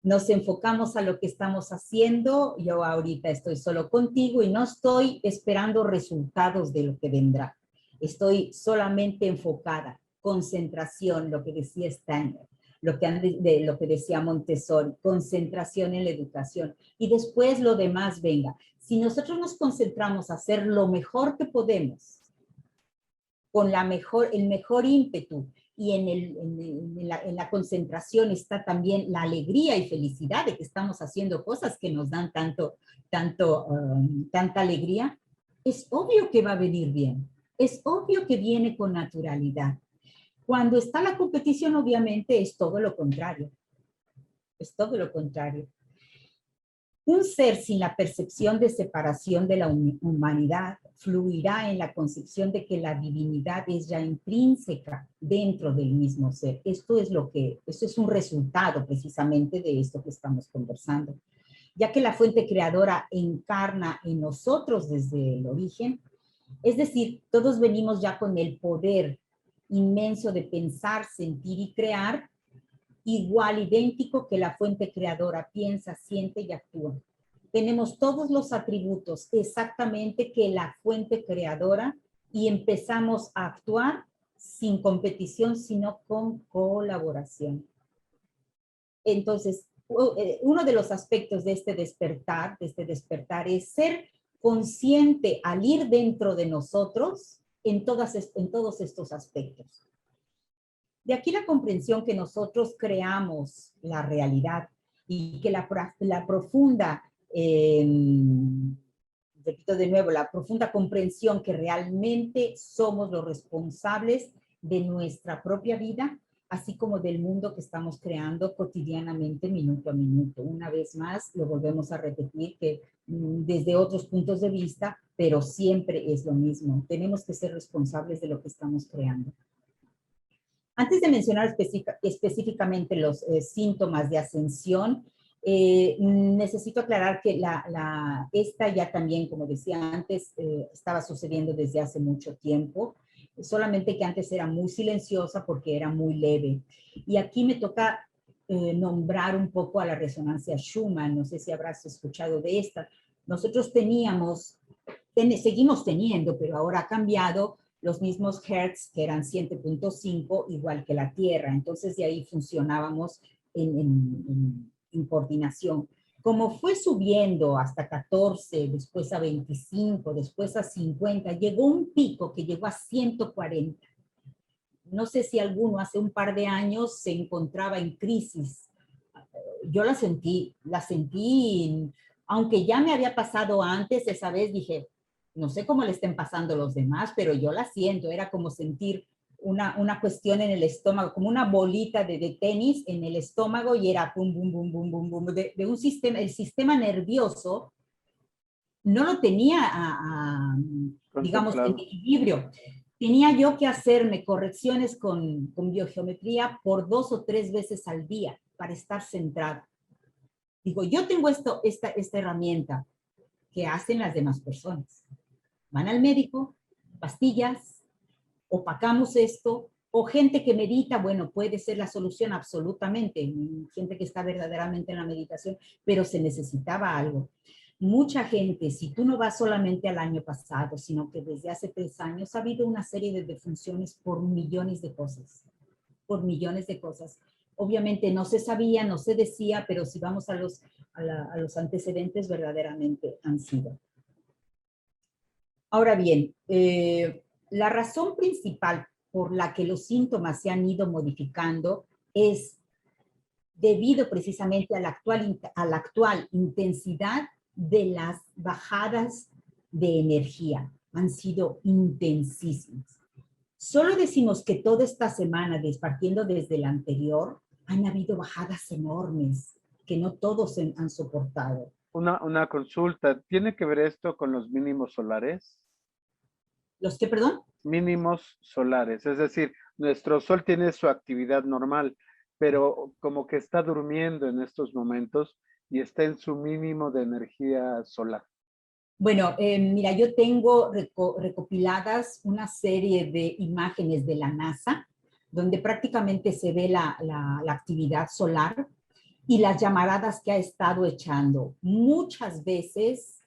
Nos enfocamos a lo que estamos haciendo. Yo ahorita estoy solo contigo y no estoy esperando resultados de lo que vendrá. Estoy solamente enfocada, concentración, lo que decía Steiner, lo que decía Montessori, concentración en la educación. Y después lo demás venga. Si nosotros nos concentramos a hacer lo mejor que podemos, con el mejor ímpetu, y en la concentración está también la alegría y felicidad de que estamos haciendo cosas que nos dan tanta alegría, es obvio que va a venir bien, es obvio que viene con naturalidad. Cuando está la competición, obviamente, es todo lo contrario. Es todo lo contrario. Un ser sin la percepción de separación de la humanidad fluirá en la concepción de que la divinidad es ya intrínseca dentro del mismo ser. Esto es un resultado precisamente de esto que estamos conversando. ya que la fuente creadora encarna en nosotros desde el origen. Es decir, todos venimos ya con el poder inmenso de pensar, sentir y crear, igual, idéntico que la fuente creadora piensa, siente y actúa. Tenemos todos los atributos exactamente que la fuente creadora y empezamos a actuar sin competición, sino con colaboración. Entonces, uno de los aspectos de este despertar es ser consciente al ir dentro de nosotros en todos estos aspectos. De aquí la comprensión que nosotros creamos la realidad y que la profunda, repito de nuevo, la profunda comprensión que realmente somos los responsables de nuestra propia vida, así como del mundo que estamos creando cotidianamente, minuto a minuto. Una vez más, lo volvemos a repetir que desde otros puntos de vista, pero siempre es lo mismo. Tenemos que ser responsables de lo que estamos creando. Antes de mencionar específicamente los síntomas de ascensión, necesito aclarar que esta ya también, como decía antes, estaba sucediendo desde hace mucho tiempo, solamente que antes era muy silenciosa porque era muy leve. Y aquí me toca nombrar un poco a la resonancia Schumann, no sé si habrás escuchado de esta. Nosotros seguimos teniendo, pero ahora ha cambiado, los mismos hertz que eran 7.5, igual que la Tierra. Entonces de ahí funcionábamos en coordinación. Como fue subiendo hasta 14, después a 25, después a 50, llegó un pico que llegó a 140. No sé si alguno hace un par de años se encontraba en crisis. Yo la sentí, aunque ya me había pasado antes, esa vez dije, no sé cómo le estén pasando los demás, pero yo la siento, era como sentir una cuestión en el estómago, como una bolita de tenis en el estómago y era pum, bum, bum, bum, bum, bum, de un sistema, el sistema nervioso no lo tenía, digamos, en equilibrio. Tenía yo que hacerme correcciones con biogeometría por 2 o 3 veces al día para estar centrada. Digo, yo tengo esta herramienta que hacen las demás personas. Van al médico, pastillas, opacamos esto, o gente que medita, bueno, puede ser la solución absolutamente, gente que está verdaderamente en la meditación, pero se necesitaba algo. Mucha gente, si tú no vas solamente al año pasado, sino que desde hace 3 años, ha habido una serie de defunciones por millones de cosas, por millones de cosas. Obviamente no se sabía, no se decía, pero si vamos a los antecedentes, verdaderamente han sido. Ahora bien, la razón principal por la que los síntomas se han ido modificando es debido precisamente a la actual intensidad de las bajadas de energía. Han sido intensísimas. Solo decimos que toda esta semana, partiendo desde la anterior, han habido bajadas enormes que no todos han soportado. Una consulta, ¿tiene que ver esto con los mínimos solares? ¿Los qué, perdón? Mínimos solares, es decir, nuestro sol tiene su actividad normal, pero como que está durmiendo en estos momentos y está en su mínimo de energía solar. Bueno, mira, yo tengo recopiladas una serie de imágenes de la NASA, donde prácticamente se ve la actividad solar y las llamaradas que ha estado echando. Muchas veces,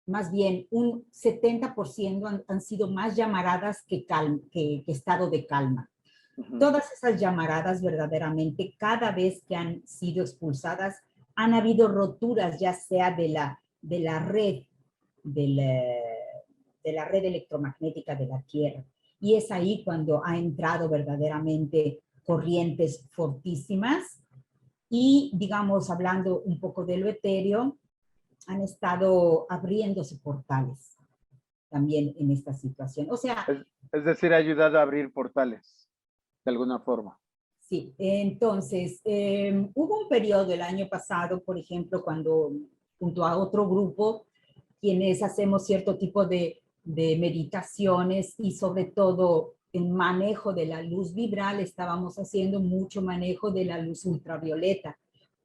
más bien un 70% han sido más llamaradas que estado de calma. Todas esas llamaradas verdaderamente, cada vez que han sido expulsadas, han habido roturas, ya sea de la red electromagnética de la Tierra. Y es ahí cuando ha entrado verdaderamente corrientes fortísimas y, digamos, hablando un poco de lo etéreo, han estado abriéndose portales también en esta situación. O sea... Es decir, ha ayudado a abrir portales, de alguna forma. Sí, entonces, hubo un periodo el año pasado, por ejemplo, cuando junto a otro grupo, quienes hacemos cierto tipo de meditaciones y sobre todo el manejo de la luz vibral, estábamos haciendo mucho manejo de la luz ultravioleta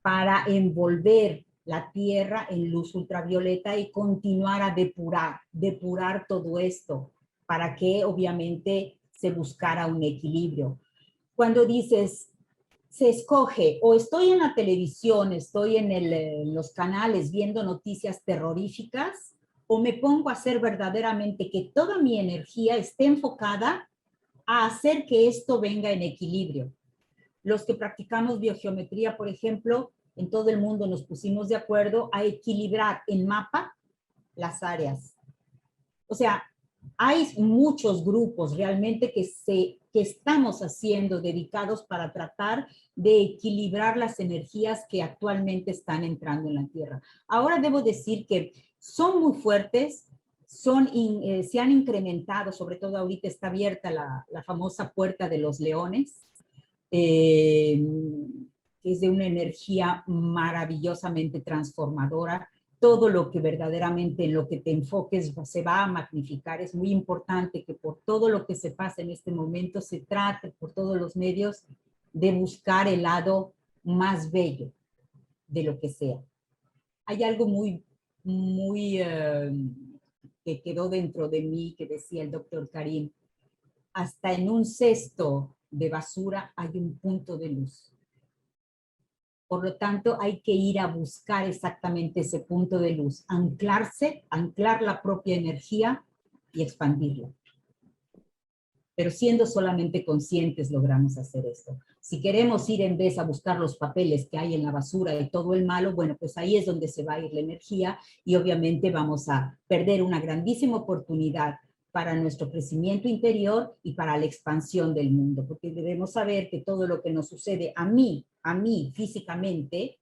para envolver la Tierra en luz ultravioleta y continuar a depurar todo esto para que obviamente se buscara un equilibrio. Cuando dices, se escoge, o estoy en la televisión, estoy en los canales viendo noticias terroríficas, o me pongo a hacer verdaderamente que toda mi energía esté enfocada a hacer que esto venga en equilibrio. Los que practicamos biogeometría, por ejemplo, en todo el mundo nos pusimos de acuerdo a equilibrar en mapa las áreas. O sea, hay muchos grupos realmente que estamos haciendo dedicados para tratar de equilibrar las energías que actualmente están entrando en la Tierra. Ahora debo decir que son muy fuertes, se han incrementado, sobre todo ahorita está abierta la famosa puerta de los leones, que es de una energía maravillosamente transformadora. Todo lo que verdaderamente en lo que te enfoques se va a magnificar. Es muy importante que por todo lo que se pasa en este momento se trate por todos los medios de buscar el lado más bello de lo que sea. Hay algo muy que quedó dentro de mí que decía el doctor Karim: hasta en un cesto de basura hay un punto de luz. Por lo tanto, hay que ir a buscar exactamente ese punto de luz, anclar la propia energía y expandirla. Pero siendo solamente conscientes logramos hacer esto. Si queremos ir en vez a buscar los papeles que hay en la basura y todo el malo, bueno, pues ahí es donde se va a ir la energía y obviamente vamos a perder una grandísima oportunidad para nuestro crecimiento interior y para la expansión del mundo, porque debemos saber que todo lo que nos sucede a mí físicamente,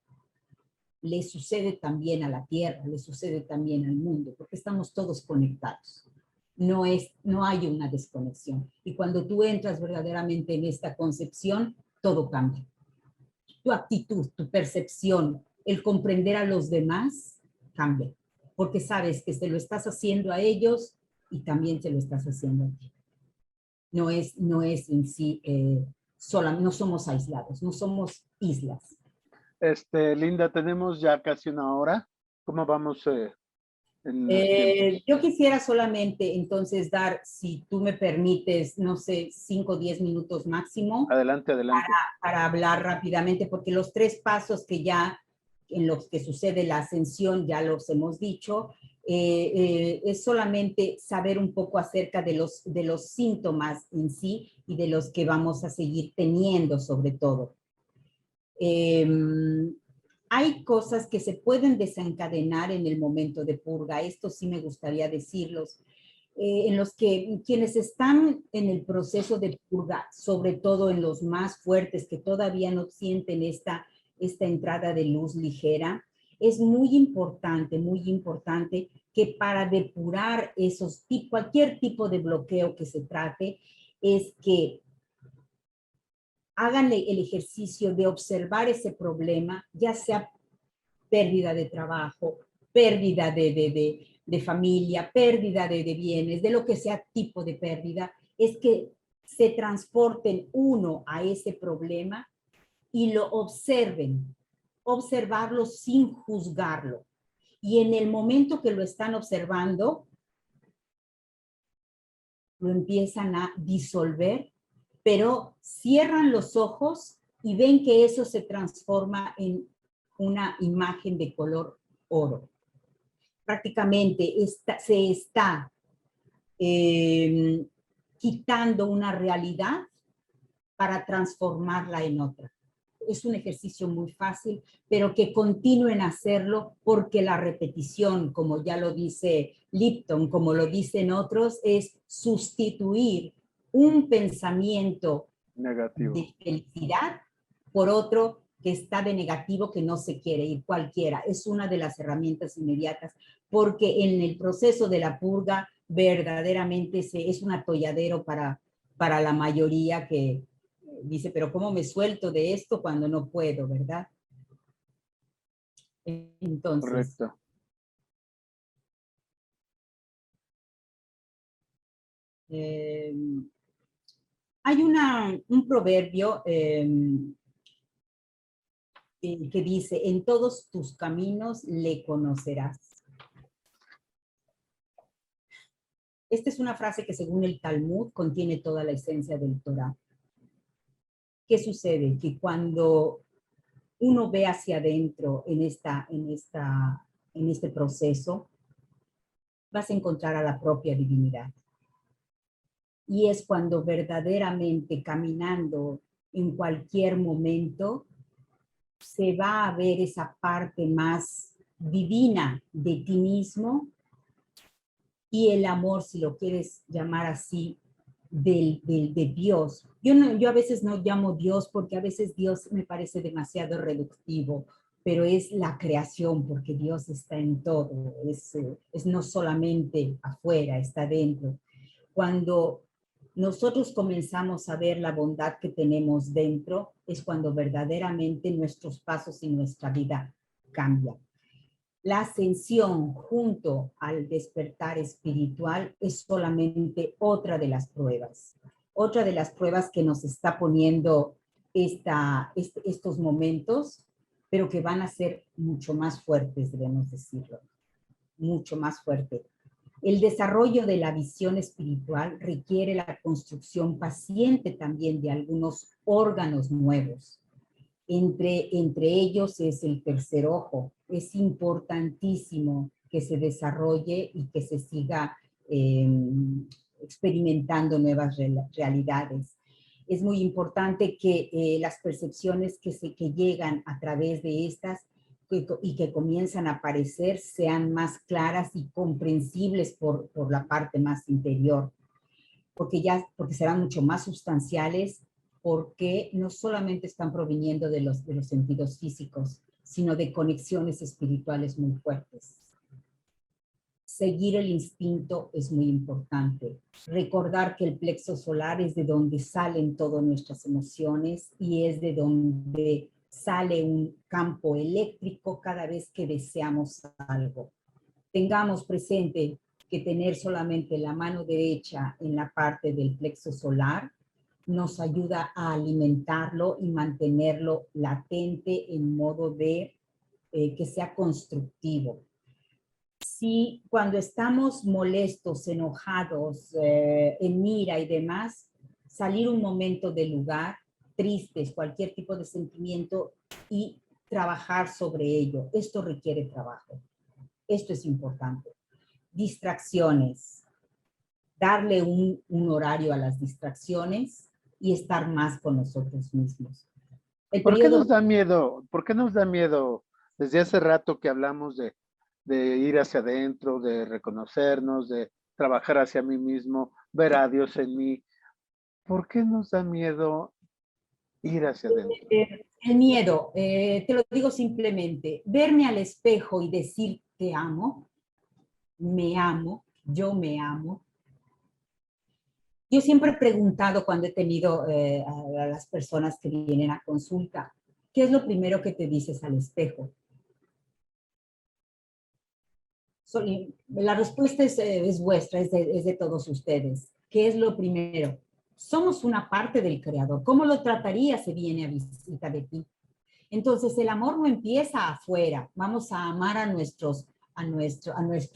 le sucede también a la Tierra, le sucede también al mundo, porque estamos todos conectados. No hay una desconexión. Y cuando tú entras verdaderamente en esta concepción, todo cambia. Tu actitud, tu percepción, el comprender a los demás, cambia. Porque sabes que se lo estás haciendo a ellos y también se lo estás haciendo a ti. No es en sí, no somos aislados, no somos islas. Linda, tenemos ya casi una hora. ¿Cómo vamos en los tiempos? Yo quisiera solamente entonces dar, si tú me permites, no sé, 5 o 10 minutos máximo. Adelante, adelante. Para hablar rápidamente, porque los 3 pasos que ya en los que sucede la ascensión ya los hemos dicho, es solamente saber un poco acerca de los síntomas en sí y de los que vamos a seguir teniendo sobre todo. Hay cosas que se pueden desencadenar en el momento de purga, esto sí me gustaría decirlos, en los que quienes están en el proceso de purga, sobre todo en los más fuertes que todavía no sienten esta entrada de luz ligera, es muy importante que para depurar cualquier tipo de bloqueo que se trate, es que hagan el ejercicio de observar ese problema, ya sea pérdida de trabajo, pérdida de familia, pérdida de bienes, de lo que sea tipo de pérdida, es que se transporten uno a ese problema y lo observarlo sin juzgarlo. Y en el momento que lo están observando, lo empiezan a disolver, pero cierran los ojos y ven que eso se transforma en una imagen de color oro. Prácticamente se está quitando una realidad para transformarla en otra. Es un ejercicio muy fácil, pero que continúen a hacerlo porque la repetición, como ya lo dice Lipton, como lo dicen otros, es sustituir un pensamiento negativo de felicidad por otro que está de negativo, que no se quiere ir, cualquiera. Es una de las herramientas inmediatas, porque en el proceso de la purga verdaderamente es un atolladero para la mayoría que dice, pero ¿cómo me suelto de esto cuando no puedo, verdad? Entonces, correcto. Hay un proverbio que dice, en todos tus caminos le conocerás. Esta es una frase que según el Talmud contiene toda la esencia del Torah. ¿Qué sucede? Que cuando uno ve hacia adentro en este proceso, vas a encontrar a la propia divinidad. Y es cuando verdaderamente caminando en cualquier momento se va a ver esa parte más divina de ti mismo y el amor, si lo quieres llamar así, de Dios. Yo a veces no llamo Dios porque a veces Dios me parece demasiado reductivo, pero es la creación, porque Dios está en todo, es no solamente afuera, está dentro. Cuando nosotros comenzamos a ver la bondad que tenemos dentro, es cuando verdaderamente nuestros pasos y nuestra vida cambian. La ascensión junto al despertar espiritual es solamente otra de las pruebas. Otra de las pruebas que nos está poniendo estos momentos, pero que van a ser mucho más fuertes, debemos decirlo. Mucho más fuerte. El desarrollo de la visión espiritual requiere la construcción paciente también de algunos órganos nuevos. Entre ellos es el tercer ojo. Es importantísimo que se desarrolle y que se siga experimentando nuevas realidades. Es muy importante que las percepciones que llegan a través de estas y que comienzan a aparecer sean más claras y comprensibles por la parte más interior, porque serán mucho más sustanciales, porque no solamente están proviniendo de los sentidos físicos, sino de conexiones espirituales muy fuertes. Seguir el instinto es muy importante. Recordar que el plexo solar es de donde salen todas nuestras emociones y es de donde sale un campo eléctrico cada vez que deseamos algo. Tengamos presente que tener solamente la mano derecha en la parte del plexo solar nos ayuda a alimentarlo y mantenerlo latente en modo de que sea constructivo. Si cuando estamos molestos, enojados, en ira y demás, salir un momento del lugar, tristes, cualquier tipo de sentimiento y trabajar sobre ello. Esto requiere trabajo. Esto es importante. Distracciones. Darle un horario a las distracciones y estar más con nosotros mismos. ¿Por qué nos da miedo? ¿Por qué nos da miedo? Desde hace rato que hablamos de ir hacia adentro, de reconocernos, de trabajar hacia mí mismo, ver a Dios en mí. ¿Por qué nos da miedo ir hacia adentro? El miedo, te lo digo simplemente, verme al espejo y decir te amo, me amo, yo me amo. Yo siempre he preguntado cuando he tenido a las personas que vienen a consulta, ¿qué es lo primero que te dices al espejo? La respuesta es vuestra, es de todos ustedes. ¿Qué es lo primero? Somos una parte del Creador. ¿Cómo lo tratarías si viene a visita de ti? Entonces, el amor no empieza afuera. Vamos a amar a nuestro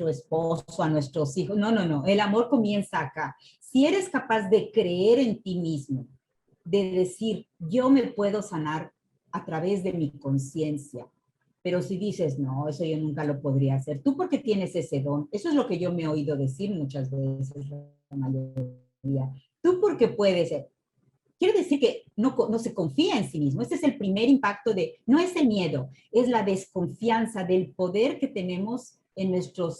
esposo, a nuestros hijos. No, no, no. El amor comienza acá. Si eres capaz de creer en ti mismo, de decir, yo me puedo sanar a través de mi conciencia, pero si dices, no, eso yo nunca lo podría hacer, tú porque tienes ese don, eso es lo que yo me he oído decir muchas veces, la mayoría, tú porque puedes ser. Quiere decir que no se confía en sí mismo. Este es el primer impacto no es el miedo, es la desconfianza del poder que tenemos en nuestro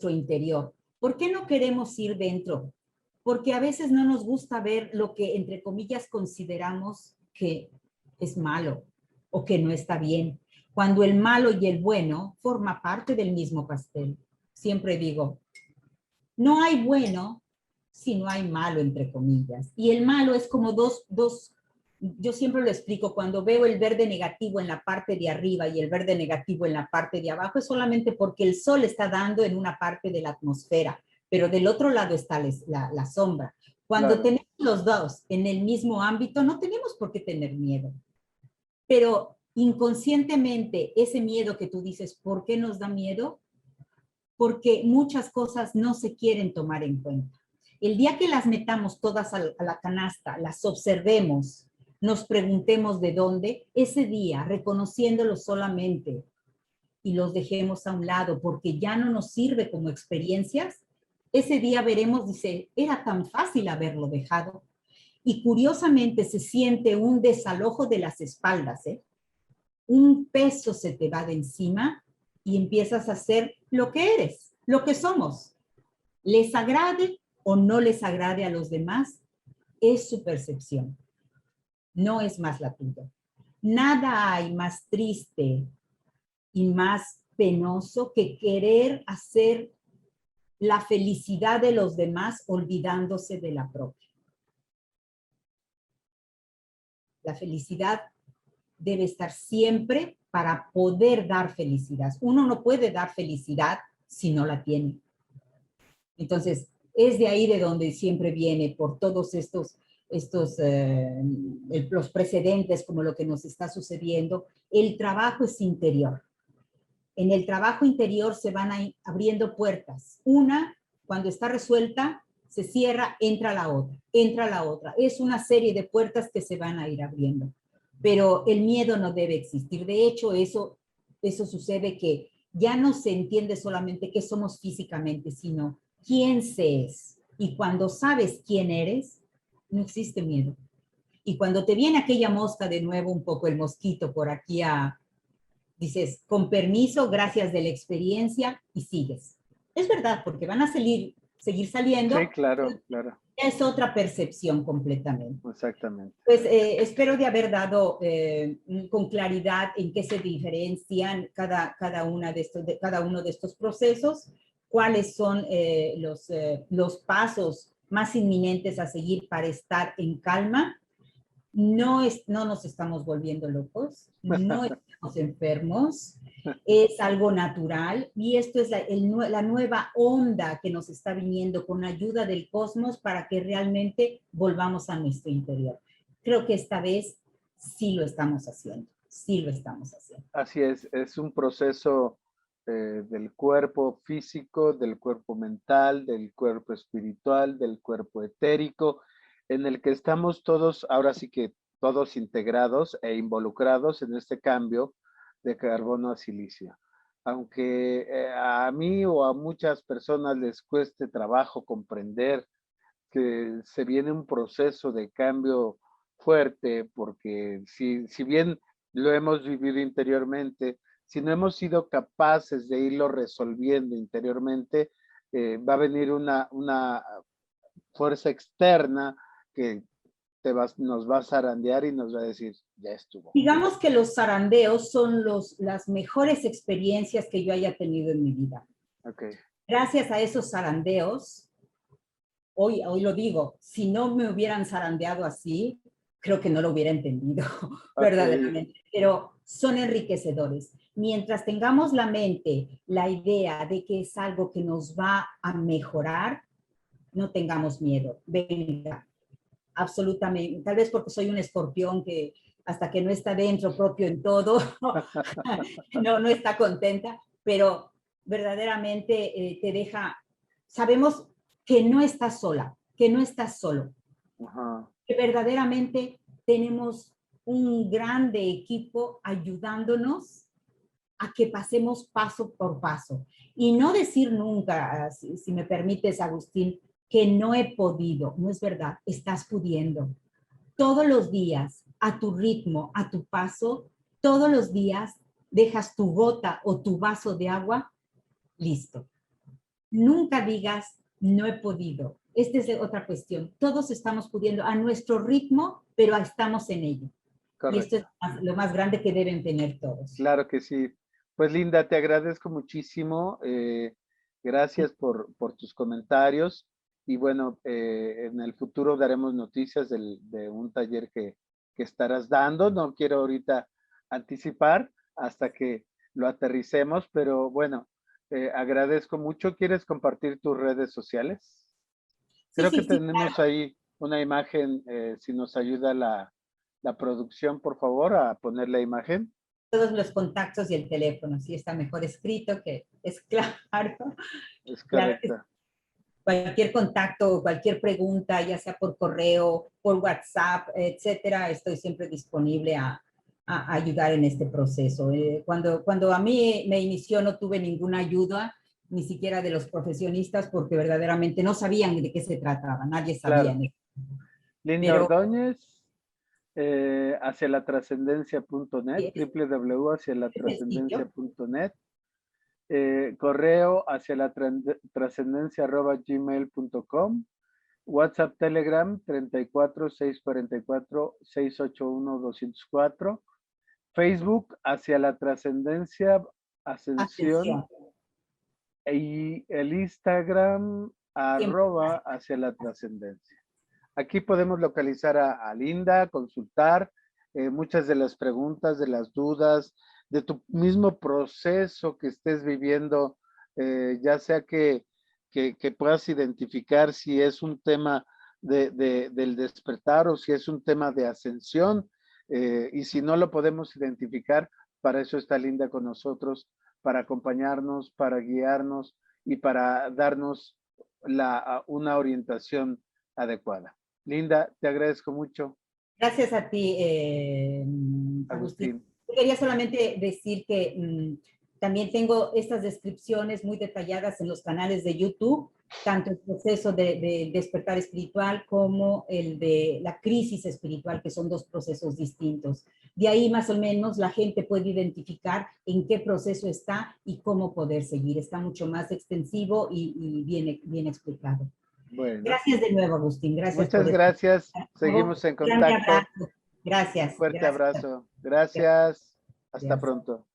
interior. ¿Por qué no queremos ir dentro? Porque a veces no nos gusta ver lo que, entre comillas, consideramos que es malo o que no está bien. Cuando el malo y el bueno forman parte del mismo pastel. Siempre digo, no hay bueno si no hay malo, entre comillas. Y el malo es como yo siempre lo explico, cuando veo el verde negativo en la parte de arriba y el verde negativo en la parte de abajo, es solamente porque el sol está dando en una parte de la atmósfera, pero del otro lado está la sombra. Cuando tenemos los dos en el mismo ámbito, no tenemos por qué tener miedo. pero inconscientemente ese miedo que tú dices, ¿por qué nos da miedo? Porque muchas cosas no se quieren tomar en cuenta. El día que las metamos todas a la canasta, las observemos, nos preguntemos de dónde, ese día, reconociéndolo solamente y los dejemos a un lado porque ya no nos sirve como experiencias, ese día veremos, dice, era tan fácil haberlo dejado. Y curiosamente se siente un desalojo de las espaldas, ¿eh? Un peso se te va de encima y empiezas a ser lo que eres, lo que somos. Les agrade o no les agrade a los demás, es su percepción, no es más la tuya. Nada hay más triste y más penoso que querer hacer la felicidad de los demás olvidándose de la propia. La felicidad debe estar siempre para poder dar felicidad. Uno no puede dar felicidad si no la tiene. Entonces, es de ahí de donde siempre viene por todos los precedentes, como lo que nos está sucediendo. El trabajo es interior. En el trabajo interior se van abriendo puertas. Una, cuando está resuelta, se cierra, entra la otra, entra la otra. Es una serie de puertas que se van a ir abriendo. Pero el miedo no debe existir. De hecho, eso sucede que ya no se entiende solamente qué somos físicamente, sino quién se es. Y cuando sabes quién eres, no existe miedo. Y cuando te viene aquella mosca de nuevo, un poco el mosquito por aquí dices, con permiso, gracias de la experiencia, y sigues. Es verdad, porque van a seguir saliendo. Sí, claro, claro. Es otra percepción completamente. Exactamente. Pues espero de haber dado con claridad en qué se diferencian cada uno de estos procesos, cuáles son los pasos más inminentes a seguir para estar en calma. No nos estamos volviendo locos, no estamos enfermos, es algo natural y esto es la nueva onda que nos está viniendo con ayuda del cosmos para que realmente volvamos a nuestro interior. Creo que esta vez sí lo estamos haciendo, sí lo estamos haciendo. Así es un proceso del cuerpo físico, del cuerpo mental, del cuerpo espiritual, del cuerpo etérico, en el que estamos todos, ahora sí que todos integrados e involucrados en este cambio de carbono a silicio. Aunque a mí o a muchas personas les cueste trabajo comprender que se viene un proceso de cambio fuerte, porque si bien lo hemos vivido interiormente, si no hemos sido capaces de irlo resolviendo interiormente, va a venir una fuerza externa que nos va a zarandear y nos va a decir, ya estuvo. Digamos que los zarandeos son las mejores experiencias que yo haya tenido en mi vida. Okay. Gracias a esos zarandeos, hoy lo digo, si no me hubieran zarandeado así, creo que no lo hubiera entendido, verdaderamente. Pero son enriquecedores. Mientras tengamos la mente, la idea de que es algo que nos va a mejorar, no tengamos miedo. Venga, absolutamente. Tal vez porque soy un escorpión que hasta que no está dentro propio en todo, no está contenta, pero verdaderamente te deja, sabemos que no estás sola, que no estás solo, que verdaderamente tenemos un grande equipo ayudándonos a que pasemos paso por paso. Y no decir nunca, si me permites, Agustín, que no he podido. No es verdad, estás pudiendo. Todos los días, a tu ritmo, a tu paso, todos los días dejas tu gota o tu vaso de agua, listo. Nunca digas, no he podido. Esta es otra cuestión. Todos estamos pudiendo a nuestro ritmo, pero estamos en ello. Correcto. Y esto es lo más grande que deben tener todos. Claro que sí. Pues Linda, te agradezco muchísimo. Gracias por tus comentarios. Y bueno, en el futuro daremos noticias de un taller que estarás dando. No quiero ahorita anticipar hasta que lo aterricemos, pero bueno, agradezco mucho. ¿Quieres compartir tus redes sociales? Creo que tenemos ahí una imagen, si nos ayuda la producción, por favor, a poner la imagen. Todos los contactos y el teléfono, sí está mejor escrito que es claro. Es Claro que correcto. cualquier contacto o cualquier pregunta, ya sea por correo, por WhatsApp, etcétera, estoy siempre disponible a ayudar en este proceso. Cuando a mí me inició no tuve ninguna ayuda, ni siquiera de los profesionistas, porque verdaderamente no sabían de qué se trataba, nadie sabía. Claro. Linda Pero Ordóñez, hacia la trascendencia.net, es sencillo. www.hacialatrascendencia.net, correo hacia la trascendencia@gmail.com, WhatsApp, Telegram 34 644 681 204, Facebook hacia la trascendencia ascensión Atención. y el Instagram Siempre. @hacia la trascendencia. Aquí podemos localizar a Linda, consultar muchas de las preguntas, de las dudas, de tu mismo proceso que estés viviendo, ya sea que puedas identificar si es un tema del despertar o si es un tema de ascensión, y si no lo podemos identificar, para eso está Linda con nosotros, para acompañarnos, para guiarnos y para darnos una orientación adecuada. Linda, te agradezco mucho. Gracias a ti, Agustín. Agustín. Quería solamente decir que también tengo estas descripciones muy detalladas en los canales de YouTube, tanto el proceso de despertar espiritual como el de la crisis espiritual, que son dos procesos distintos. De ahí más o menos la gente puede identificar en qué proceso está y cómo poder seguir. Está mucho más extensivo y bien explicado. Bueno. Gracias de nuevo, Agustín. Gracias Muchas por gracias. Seguimos en grande contacto. abrazo. Gracias. Fuerte Gracias. abrazo. Gracias. Hasta Gracias. pronto.